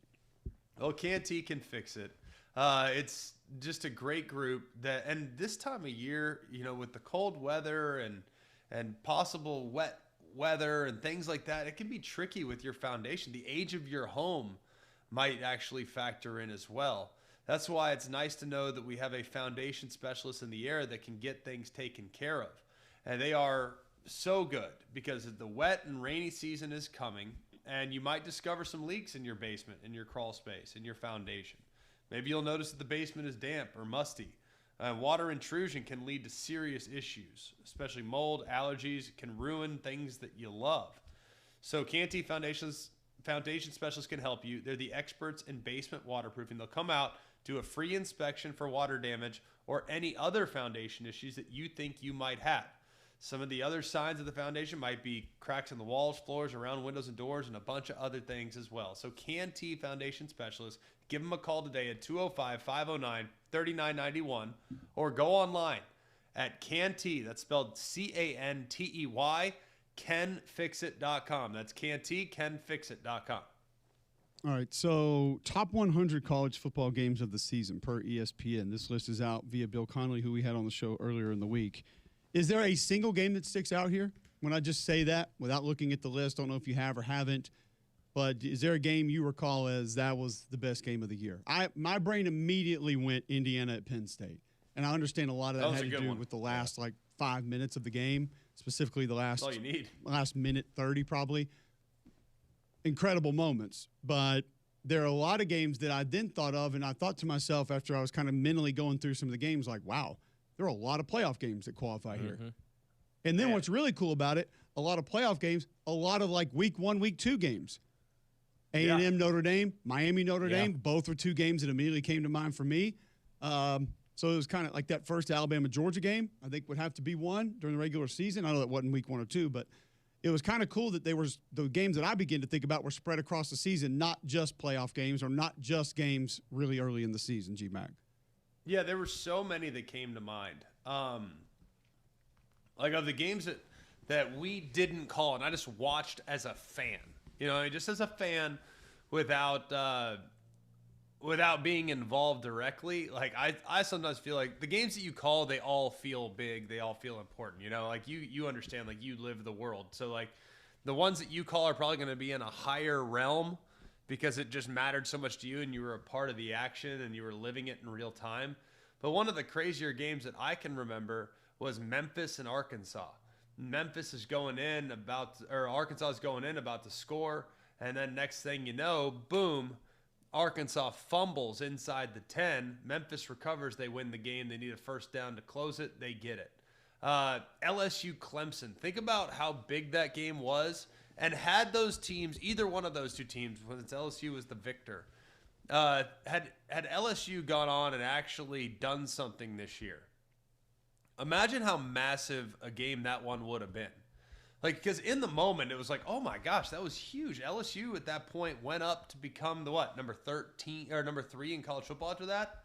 Speaker 3: Oh, Canty can fix it. It's just a great group that, and this time of year, you know, with the cold weather and possible wet weather and things like that, it can be tricky with your foundation. The age of your home might actually factor in as well. That's why it's nice to know that we have a foundation specialist in the area that can get things taken care of. And they are so good because the wet and rainy season is coming, and you might discover some leaks in your basement, in your crawl space, in your foundation. Maybe you'll notice that the basement is damp or musty. Water intrusion can lead to serious issues, especially mold, allergies. It can ruin things that you love. So Canty Foundation Specialists can help you. They're the experts in basement waterproofing. They'll come out, do a free inspection for water damage or any other foundation issues that you think you might have. Some of the other signs of the foundation might be cracks in the walls, floors, around windows and doors, and a bunch of other things as well. So Canty Foundation Specialists, give them a call today at 205-509-3991 or go online at Canty, that's spelled Cantey, canfixit.com. That's Canty, canfixit.com.
Speaker 1: All right, so top 100 college football games of the season per ESPN. This list is out via Bill Connolly, who we had on the show earlier in the week. Is there a single game that sticks out here? When I just say that, without looking at the list, I don't know if you have or haven't, but is there a game you recall as that was the best game of the year? My brain immediately went Indiana at Penn State, and I understand a lot of that had to do with the last, 5 minutes of the game, specifically the last,
Speaker 3: That's all you need.
Speaker 1: last minute 30 probably. Incredible moments, but there are a lot of games that I then thought of, and I thought to myself after I was kind of mentally going through some of the games, like, wow, there are a lot of playoff games that qualify here. And then what's really cool about it, a lot of playoff games, a lot of week 1, week 2 games. A&M, Notre Dame, Miami, Notre Dame, both were 2 games that immediately came to mind for me. So it was kind of like that first Alabama-Georgia game, I think would have to be one during the regular season. I know that wasn't week 1 or 2, but it was kind of cool that the games that I began to think about were spread across the season, not just playoff games or not just games really early in the season, G-Mac.
Speaker 3: Yeah, there were so many that came to mind. Of the games that we didn't call, and I just watched as a fan. You know, just as a fan without being involved directly. Like, I sometimes feel like the games that you call, they all feel big. They all feel important. You know, like you understand, like you live the world. So, like, the ones that you call are probably going to be in a higher realm because it just mattered so much to you and you were a part of the action and you were living it in real time. But one of the crazier games that I can remember was Memphis and Arkansas. Arkansas is going in about to score, and then next thing you know, boom, Arkansas fumbles inside the 10. Memphis recovers. They win the game. They need a first down to close it. They get it. LSU Clemson. Think about how big that game was. And had those teams, either one of those two teams, when it's LSU was the victor, had LSU gone on and actually done something this year, imagine how massive a game that one would have been. Like, because in the moment, it was like, oh my gosh, that was huge. LSU at that point went up to become the number 13 or number 3 in college football after that.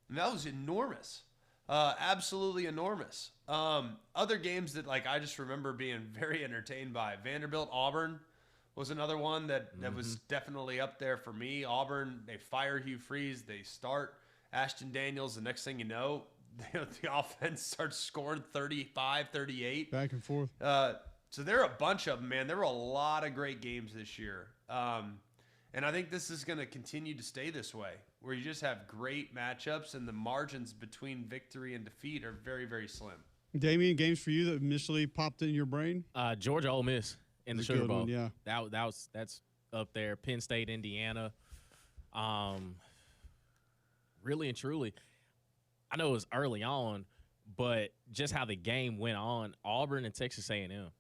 Speaker 3: And that was enormous. Absolutely enormous. Other games that I just remember being very entertained by. Vanderbilt Auburn was another one that was definitely up there for me. Auburn, they fire Hugh Freeze, they start Ashton Daniels. The next thing you know, the offense starts scoring 35, 38.
Speaker 1: Back and forth.
Speaker 3: So there are a bunch of them, man. There were a lot of great games this year. And I think this is going to continue to stay this way, where you just have great matchups and the margins between victory and defeat are very, very slim.
Speaker 1: Damian, games for you that initially popped in your brain?
Speaker 5: Georgia Ole Miss in the Sugar Bowl.
Speaker 1: One, yeah.
Speaker 5: That's up there. Penn State, Indiana. Really and truly, I know it was early on, but just how the game went on, Auburn and Texas A&M.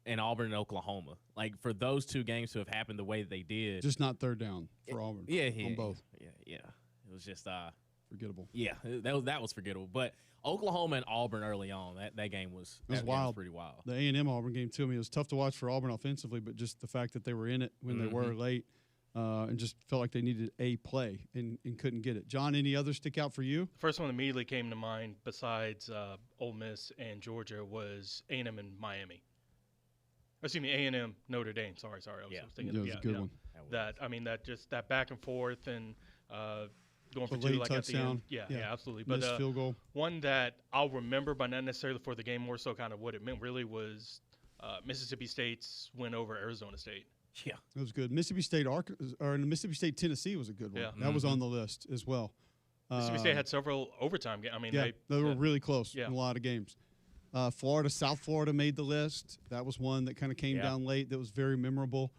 Speaker 5: And Auburn and Oklahoma. Like, for those two games to have happened the way they did.
Speaker 1: Just not third down for Auburn.
Speaker 5: Yeah.
Speaker 1: On both.
Speaker 5: Yeah. It was just
Speaker 1: forgettable.
Speaker 5: Yeah, that was forgettable. But Oklahoma and Auburn early on, that game was
Speaker 1: wild.
Speaker 5: Game was pretty wild.
Speaker 1: The A&M Auburn game, too. I mean, it was tough to watch for Auburn offensively, but just the fact that they were in it when they were late and just felt like they needed a play and couldn't get it. John, any others stick out for you?
Speaker 4: First one immediately came to mind besides Ole Miss and Georgia was A&M and Miami. Excuse me, A&M Notre Dame. Sorry. I was thinking.
Speaker 1: That was a good one.
Speaker 4: That back and forth and going for
Speaker 1: the
Speaker 4: two
Speaker 1: late
Speaker 4: at the end.
Speaker 1: touchdown.
Speaker 4: Yeah, absolutely.
Speaker 1: Missed field goal.
Speaker 4: One that I'll remember, but not necessarily for the game, more so kind of what it meant really was Mississippi State's win over Arizona State.
Speaker 5: Yeah,
Speaker 1: it was good. Mississippi State Tennessee was a good one.
Speaker 4: Yeah.
Speaker 1: That was on the list as well.
Speaker 4: Mississippi State had several overtime games. I mean,
Speaker 1: they were really close in a lot of games. South Florida made the list. That was one that kind of came down late. That was very memorable.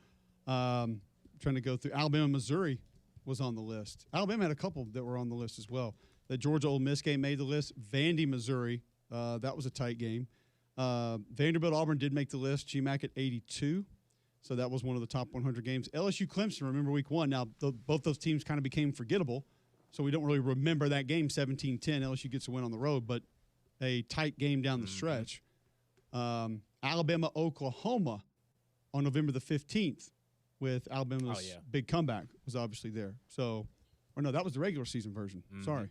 Speaker 1: Trying to go through Alabama, Missouri was on the list. Alabama had a couple that were on the list as well. The Georgia Ole Miss game made the list. Vandy, Missouri, that was a tight game. Vanderbilt Auburn did make the list. GMAC at 82, so that was one of the top 100 games. LSU Clemson, remember week 1. Now both those teams kind of became forgettable, so we don't really remember that game. 17-10, LSU gets a win on the road, but a tight game down the stretch. Alabama, Oklahoma on November the 15th with Alabama's big comeback was obviously there. So, or no, that was the regular season version. Sorry.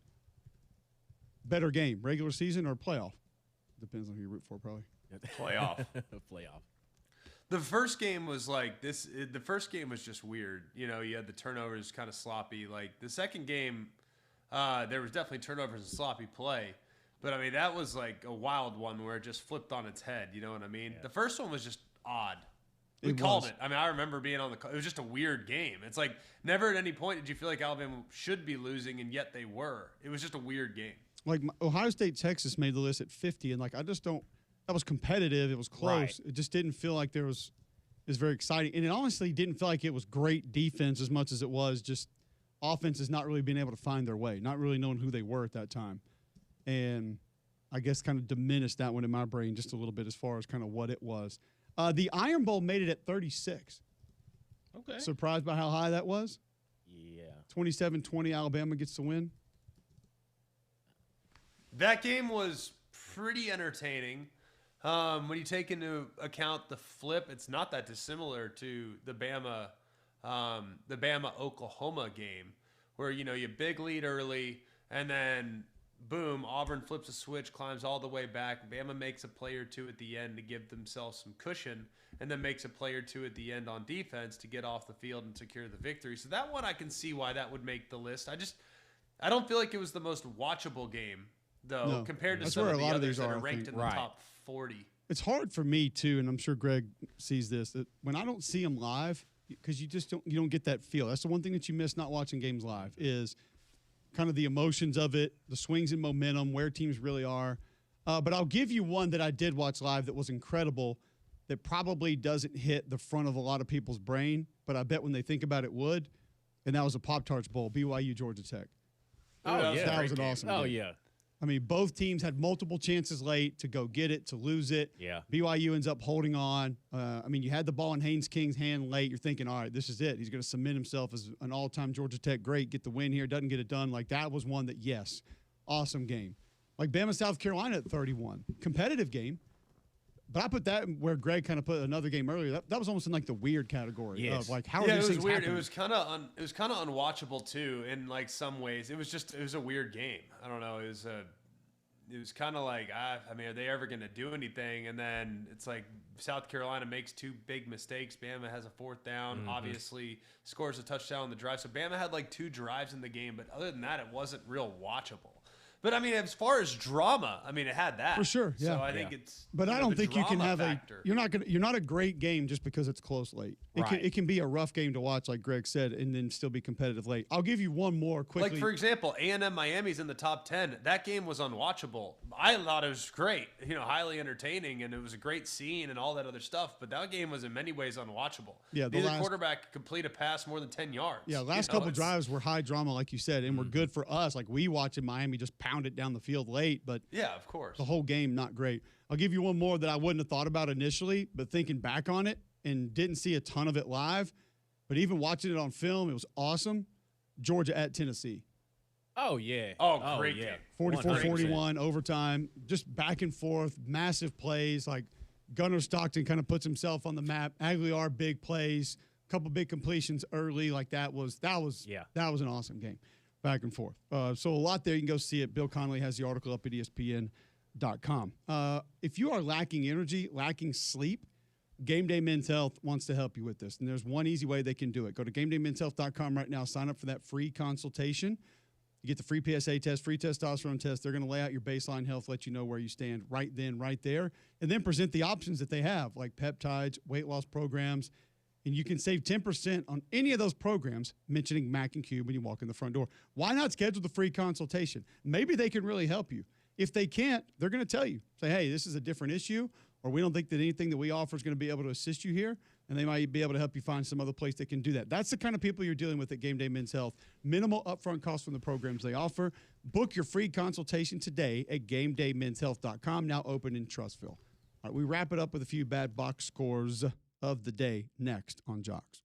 Speaker 1: Better game, regular season or playoff? Depends on who you root for, probably.
Speaker 3: Playoff.
Speaker 5: Playoff.
Speaker 3: The first game was like this. The first game was just weird. You know, you had the turnovers kind of sloppy. Like the second game, there was definitely turnovers and sloppy play. But, I mean, that was like a wild one where it just flipped on its head. You know what I mean? Yeah. The first one was just odd. We called it. I mean, I remember being on it was just a weird game. It's like never at any point did you feel like Alabama should be losing, and yet they were. It was just a weird game.
Speaker 1: Like Ohio State, Texas made the list at 50, and I just don't – that was competitive. It was close. Right. It just didn't feel like it was very exciting. And it honestly didn't feel like it was great defense as much as it was just offenses not really being able to find their way, not really knowing who they were at that time. And I guess kind of diminished that one in my brain just a little bit as far as kind of what it was. The Iron Bowl made it at 36.
Speaker 4: Okay.
Speaker 1: Surprised by how high that was?
Speaker 5: Yeah.
Speaker 1: 27-20, Alabama gets the win.
Speaker 3: That game was pretty entertaining. When you take into account the flip, it's not that dissimilar to the Bama-Oklahoma game where, you big lead early and then – boom, Auburn flips a switch, climbs all the way back. Bama makes a play or two at the end to give themselves some cushion, and then makes a play or two at the end on defense to get off the field and secure the victory. So that one I can see why that would make the list. I don't feel like it was the most watchable game, though, compared to some of the others that are ranked in the top 40.
Speaker 1: It's hard for me, too, and I'm sure Greg sees this, that when I don't see them live, because you don't get that feel. That's the one thing that you miss not watching games live is – kind of the emotions of it, the swings in momentum, where teams really are. But I'll give you one that I did watch live that was incredible that probably doesn't hit the front of a lot of people's brain, but I bet when they think about it would. and that was a Pop-Tarts Bowl, BYU Georgia Tech.
Speaker 5: Oh, yeah.
Speaker 1: That was an awesome
Speaker 5: Oh,
Speaker 1: game.
Speaker 5: yeah.
Speaker 1: I mean, both teams had multiple chances late to go get it, to lose it.
Speaker 5: Yeah.
Speaker 1: BYU ends up holding on. I mean, you had the ball in Haynes King's hand late. You're thinking, all right, this is it. He's going to cement himself as an all-time Georgia Tech great, get the win here, doesn't get it done. Like, that was one that, yes, awesome game. Like Bama, South Carolina at 31. Competitive game. But I put that where Greg kind of put another game earlier. That was almost in like the weird category of like how are these things
Speaker 3: weird.
Speaker 1: happening?
Speaker 3: It was kind of unwatchable too in like some ways. It was a weird game. I don't know. It was kind of like I mean, are they ever going to do anything? And then it's like South Carolina makes two big mistakes. Bama has a fourth down. Obviously scores a touchdown on the drive. So Bama had like 2 drives in the game, but other than that, it wasn't real watchable. But I mean, as far as drama, I mean, it had that
Speaker 1: For sure, yeah.
Speaker 3: So I think it's.
Speaker 1: But I don't think you can have
Speaker 3: factor.
Speaker 1: you're not a great game just because it's close late. It can be a rough game to watch, like Greg said, and then still be competitive late. I'll give you one more quickly.
Speaker 3: Like for example, A&M Miami's in the top 10. That game was unwatchable. I thought it was great, highly entertaining, and it was a great scene and all that other stuff. But that game was in many ways unwatchable.
Speaker 1: Yeah,
Speaker 3: neither quarterback could complete a pass more than 10 yards.
Speaker 1: Yeah, last couple drives were high drama, like you said, and were good for us. Like we watching Miami just pound it down the field late, but
Speaker 3: yeah, of course,
Speaker 1: the whole game not great. I'll give you one more that I wouldn't have thought about initially, but thinking back on it and didn't see a ton of it live, but even watching it on film, it was awesome. Georgia at Tennessee.
Speaker 5: Oh, yeah.
Speaker 3: Oh, great game.
Speaker 1: 44-41, overtime, just back and forth, massive plays. Like Gunnar Stockton kind of puts himself on the map. Aguilar, big plays, a couple big completions early. Like that was an awesome game, back and forth. So a lot there. You can go see it. Bill Connolly has the article up at ESPN.com. If you are lacking energy, lacking sleep, Game Day Men's Health wants to help you with this. And there's one easy way they can do it. Go to GameDayMen'sHealth.com right now. Sign up for that free consultation. You get the free PSA test, free testosterone test. They're going to lay out your baseline health, let you know where you stand right then, right there, and then present the options that they have, like peptides, weight loss programs. And you can save 10% on any of those programs, mentioning Mac and Cube when you walk in the front door. Why not schedule the free consultation? Maybe they can really help you. If they can't, they're going to tell you. Say, hey, this is a different issue, or we don't think that anything that we offer is going to be able to assist you here, and they might be able to help you find some other place that can do that. That's the kind of people you're dealing with at Game Day Men's Health. Minimal upfront cost from the programs they offer. Book your free consultation today at GameDayMen'sHealth.com, now open in Trussville. All right, we wrap it up with a few bad box scores of the day next on Jocks.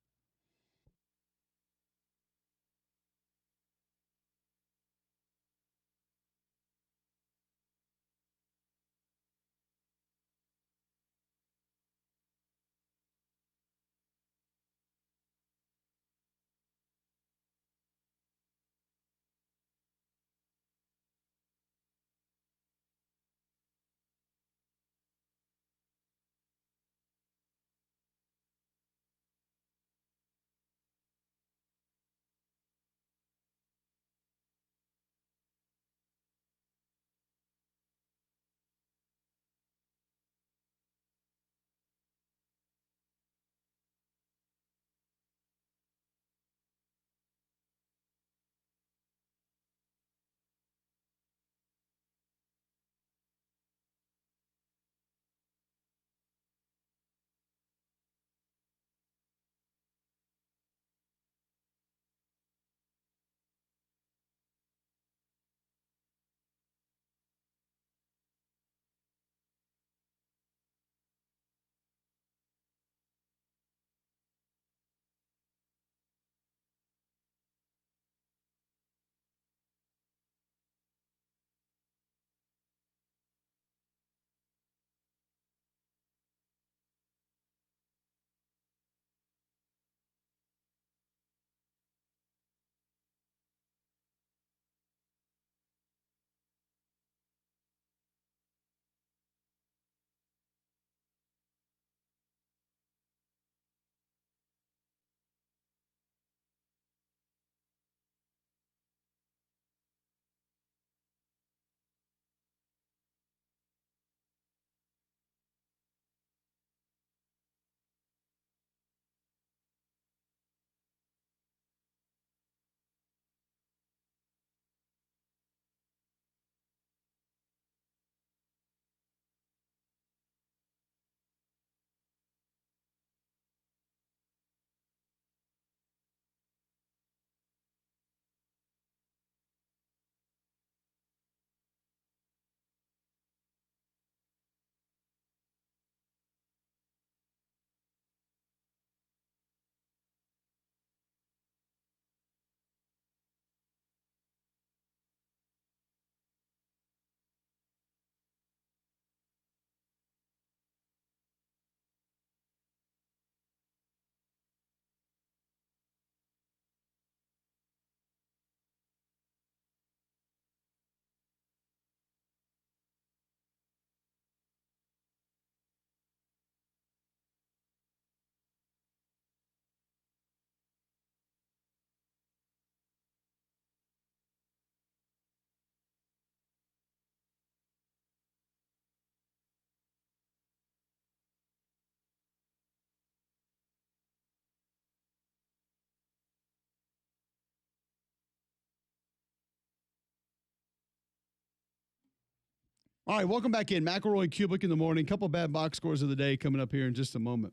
Speaker 1: All right, welcome back in. McElroy and Cubelic in the morning. Couple bad box scores of the day coming up here in just a moment.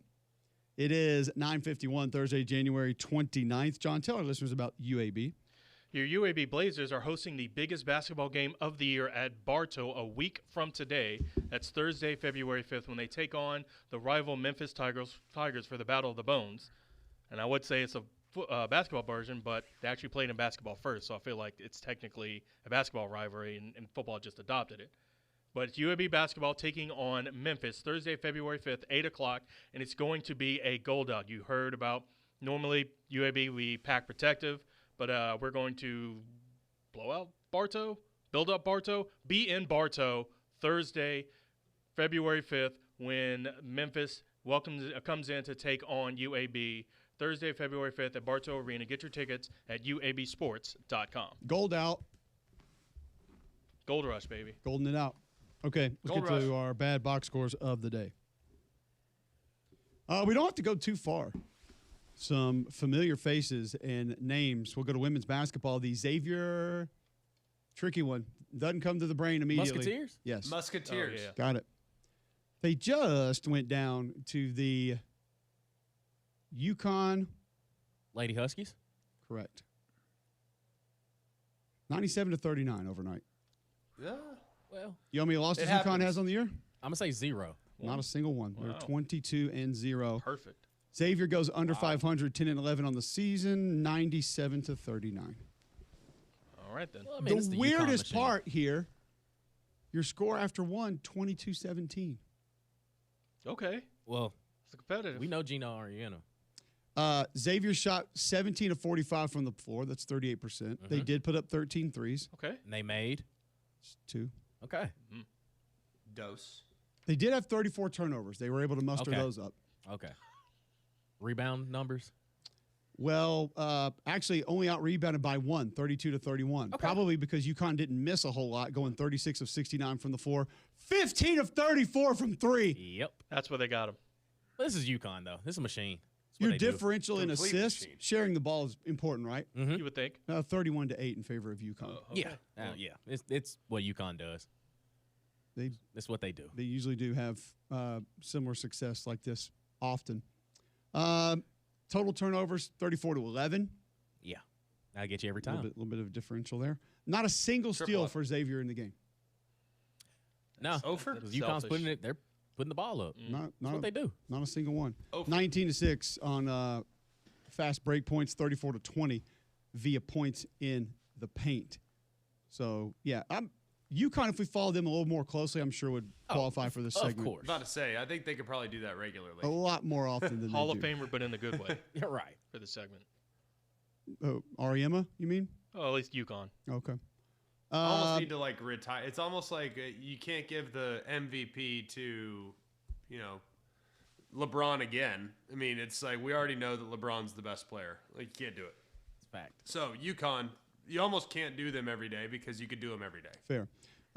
Speaker 1: It is 9:51 Thursday, January 29th. John, tell our listeners about UAB.
Speaker 4: Your UAB Blazers are hosting the biggest basketball game of the year at Bartow a week from today. That's Thursday, February 5th, when they take on the rival Memphis Tigers for the Battle of the Bones. And I would say it's a basketball version, but they actually played in basketball first, so I feel like it's technically a basketball rivalry, and football just adopted it. But it's UAB basketball taking on Memphis Thursday, February 5th, 8 o'clock, and it's going to be a gold out. You heard about normally UAB, we pack protective, but we're going to blow out Bartow, build up Bartow, be in Bartow Thursday, February 5th, when Memphis comes in to take on UAB. Thursday, February 5th at Bartow Arena. Get your tickets at uabsports.com.
Speaker 1: Gold out.
Speaker 4: Gold rush, baby.
Speaker 1: Golden it out. Okay, let's
Speaker 3: Gold
Speaker 1: get
Speaker 3: rush.
Speaker 1: to our bad box scores of the day. We don't have to go too far. Some familiar faces and names. We'll go to women's basketball. The Xavier, tricky one. Doesn't come to the brain immediately.
Speaker 5: Musketeers?
Speaker 1: Yes.
Speaker 3: Musketeers.
Speaker 4: Oh, yeah.
Speaker 1: Got it. They just went down to the UConn.
Speaker 5: Lady Huskies?
Speaker 1: Correct. 97-39 overnight.
Speaker 3: Yeah.
Speaker 5: Well,
Speaker 1: You know how many losses
Speaker 3: It
Speaker 1: UConn
Speaker 3: happens.
Speaker 1: has on the year?
Speaker 5: I'm going to say 0.
Speaker 1: Not a single one.
Speaker 4: Wow.
Speaker 1: They're 22-0.
Speaker 4: Perfect.
Speaker 1: Xavier goes under 500, 10-11 on the season, 97-39.
Speaker 4: All right, then.
Speaker 5: Well, I mean, it's
Speaker 1: The
Speaker 5: UConn
Speaker 1: weirdest
Speaker 5: machine.
Speaker 1: part here, your score after one, 22-17.
Speaker 4: Okay.
Speaker 5: Well,
Speaker 4: It's competitive.
Speaker 5: we know Gino Ariano.
Speaker 1: Xavier shot 17 of 45 from the floor. That's 38%. They did put up 13 threes.
Speaker 4: Okay.
Speaker 5: And they made.
Speaker 1: It's 2.
Speaker 5: Okay.
Speaker 3: Dose.
Speaker 1: They did have 34 turnovers. They were able to muster
Speaker 5: Okay.
Speaker 1: those up.
Speaker 5: Okay. Rebound numbers?
Speaker 1: Well, actually only out-rebounded by 1, 32-31. Probably because UConn didn't miss a whole lot, going 36 of 69 from the floor. 15 of 34 from 3.
Speaker 5: Yep.
Speaker 4: That's where they got him.
Speaker 5: This is UConn, though. This is a machine. That's what
Speaker 1: Your
Speaker 5: they do.
Speaker 1: differential in
Speaker 3: Complete
Speaker 1: assists,
Speaker 3: machine.
Speaker 1: sharing the ball is important, right?
Speaker 4: You would think.
Speaker 1: 31-8 in favor of UConn.
Speaker 5: Yeah. Yeah. It's what UConn does.
Speaker 1: They
Speaker 5: It's what they do.
Speaker 1: They usually do have similar success like this often. Total turnovers, 34-11.
Speaker 5: Yeah. That'll get you every
Speaker 1: A
Speaker 5: time.
Speaker 1: little bit of a differential there. Not a single
Speaker 3: Triple
Speaker 1: steal
Speaker 3: up.
Speaker 1: for Xavier in the game.
Speaker 5: No.
Speaker 3: Ofer?
Speaker 5: Because UConn's
Speaker 4: Selfish.
Speaker 5: they're putting the ball up.
Speaker 1: Not
Speaker 5: That's what they do.
Speaker 1: Not a single one.
Speaker 3: Ofer.
Speaker 1: 19-6 on fast break points, 34-20 via points in the paint. So, yeah, UConn, if we follow them a little more closely, I'm sure would qualify for this
Speaker 5: Of
Speaker 1: segment.
Speaker 5: course.
Speaker 3: About to say, I think they could probably do that regularly.
Speaker 1: A lot more often than
Speaker 4: Hall
Speaker 1: they
Speaker 4: of
Speaker 1: do.
Speaker 4: Famer, but in the good way
Speaker 5: You're right.
Speaker 4: for this segment.
Speaker 1: Oh, Ariema, you mean?
Speaker 4: Oh, at least UConn.
Speaker 1: Okay.
Speaker 3: Almost need to like retire. It's almost like you can't give the MVP to, LeBron again. I mean, it's like we already know that LeBron's the best player. Like you can't do it.
Speaker 5: It's fact.
Speaker 3: So UConn, you almost can't do them every day because you could do them every day.
Speaker 1: Fair.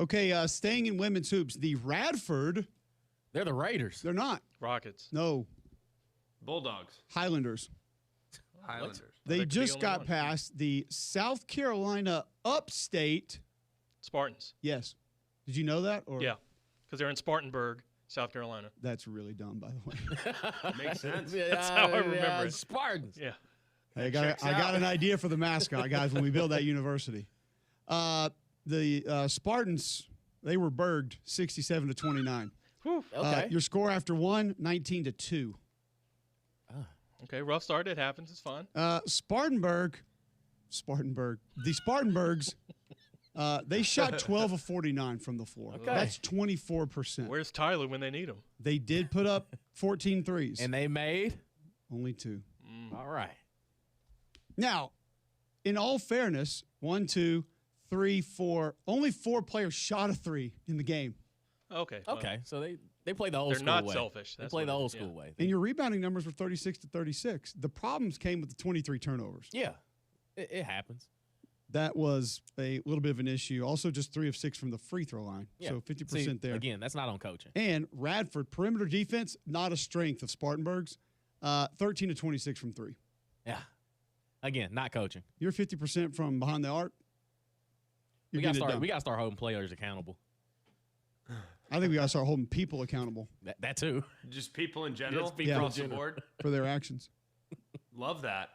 Speaker 1: Okay, staying in women's hoops, the Radford,
Speaker 5: They're the Raiders.
Speaker 1: they're not.
Speaker 4: Rockets.
Speaker 1: No,
Speaker 3: Bulldogs,
Speaker 1: Highlanders.
Speaker 3: Highlanders.
Speaker 1: They
Speaker 4: That could be
Speaker 1: just
Speaker 4: only
Speaker 1: got
Speaker 4: one.
Speaker 1: past the South Carolina upstate.
Speaker 4: Spartans.
Speaker 1: Yes. Did you know that? Or
Speaker 4: Yeah. Because they're in Spartanburg, South Carolina.
Speaker 1: That's really dumb, by the way.
Speaker 3: Makes sense.
Speaker 4: That's how I remember it.
Speaker 5: Spartans.
Speaker 4: Yeah.
Speaker 1: Hey, I
Speaker 3: checks
Speaker 1: got
Speaker 3: out.
Speaker 1: an idea for the mascot, guys, when we build that university. The Spartans, they were burged 67-29.
Speaker 5: Okay.
Speaker 1: Your score after one, 19-2.
Speaker 4: Okay, rough start. It happens. It's fine.
Speaker 1: Spartanburg. The Spartanburgs, they shot 12 of 49 from the floor.
Speaker 5: Okay.
Speaker 1: That's 24%.
Speaker 4: Where's Tyler when they need him?
Speaker 1: They did put up 14 threes.
Speaker 5: And they made.
Speaker 1: Only 2.
Speaker 5: All right.
Speaker 1: Now, in all fairness, 1, 2, 3, 4, only 4 players shot a 3 in the game.
Speaker 4: Okay. well,
Speaker 5: Okay. So they play the old
Speaker 4: They're
Speaker 5: school
Speaker 4: not
Speaker 5: way.
Speaker 4: selfish.
Speaker 5: They
Speaker 4: That's
Speaker 5: play
Speaker 4: what
Speaker 5: the
Speaker 4: it
Speaker 5: old
Speaker 4: is,
Speaker 5: school
Speaker 4: yeah.
Speaker 5: way.
Speaker 1: And your rebounding numbers were 36-36. The problems came with the 23 turnovers.
Speaker 5: Yeah. It happens.
Speaker 1: That was a little bit of an issue. Also, just 3 of 6 from the free throw line.
Speaker 5: Yeah.
Speaker 1: So 50%
Speaker 5: See,
Speaker 1: there.
Speaker 5: Again, that's not on coaching.
Speaker 1: And Radford, perimeter defense, not a strength of Spartanburg's. 13-26 from 3.
Speaker 5: Yeah. Again, not coaching.
Speaker 1: You're 50% from behind the arc.
Speaker 5: We
Speaker 1: You're
Speaker 5: got
Speaker 1: getting it done.
Speaker 5: to start holding players accountable.
Speaker 1: I think we got to start holding people accountable
Speaker 5: That too.
Speaker 3: Just people in general,
Speaker 5: Just people
Speaker 3: across
Speaker 5: in
Speaker 3: the
Speaker 5: general.
Speaker 3: board.
Speaker 1: for their actions.
Speaker 3: Love that.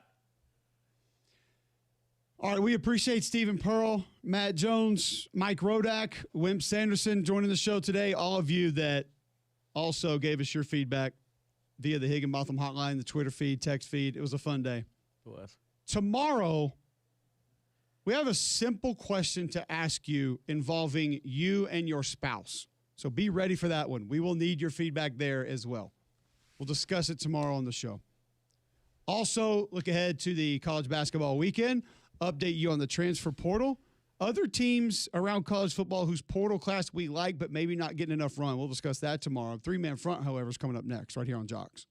Speaker 1: All right, we appreciate Stephen Pearl, Matt Jones, Mike Rodak, Wimp Sanderson joining the show today. All of you that also gave us your feedback via the Higginbotham hotline, the Twitter feed, text feed. It was a fun day.
Speaker 5: It was.
Speaker 1: Tomorrow, we have a simple question to ask you involving you and your spouse. So be ready for that one. We will need your feedback there as well. We'll discuss it tomorrow on the show. Also, look ahead to the college basketball weekend. Update you on the transfer portal. Other teams around college football whose portal class we like but maybe not getting enough run. We'll discuss that tomorrow. Three-man front, however, is coming up next right here on Jocks.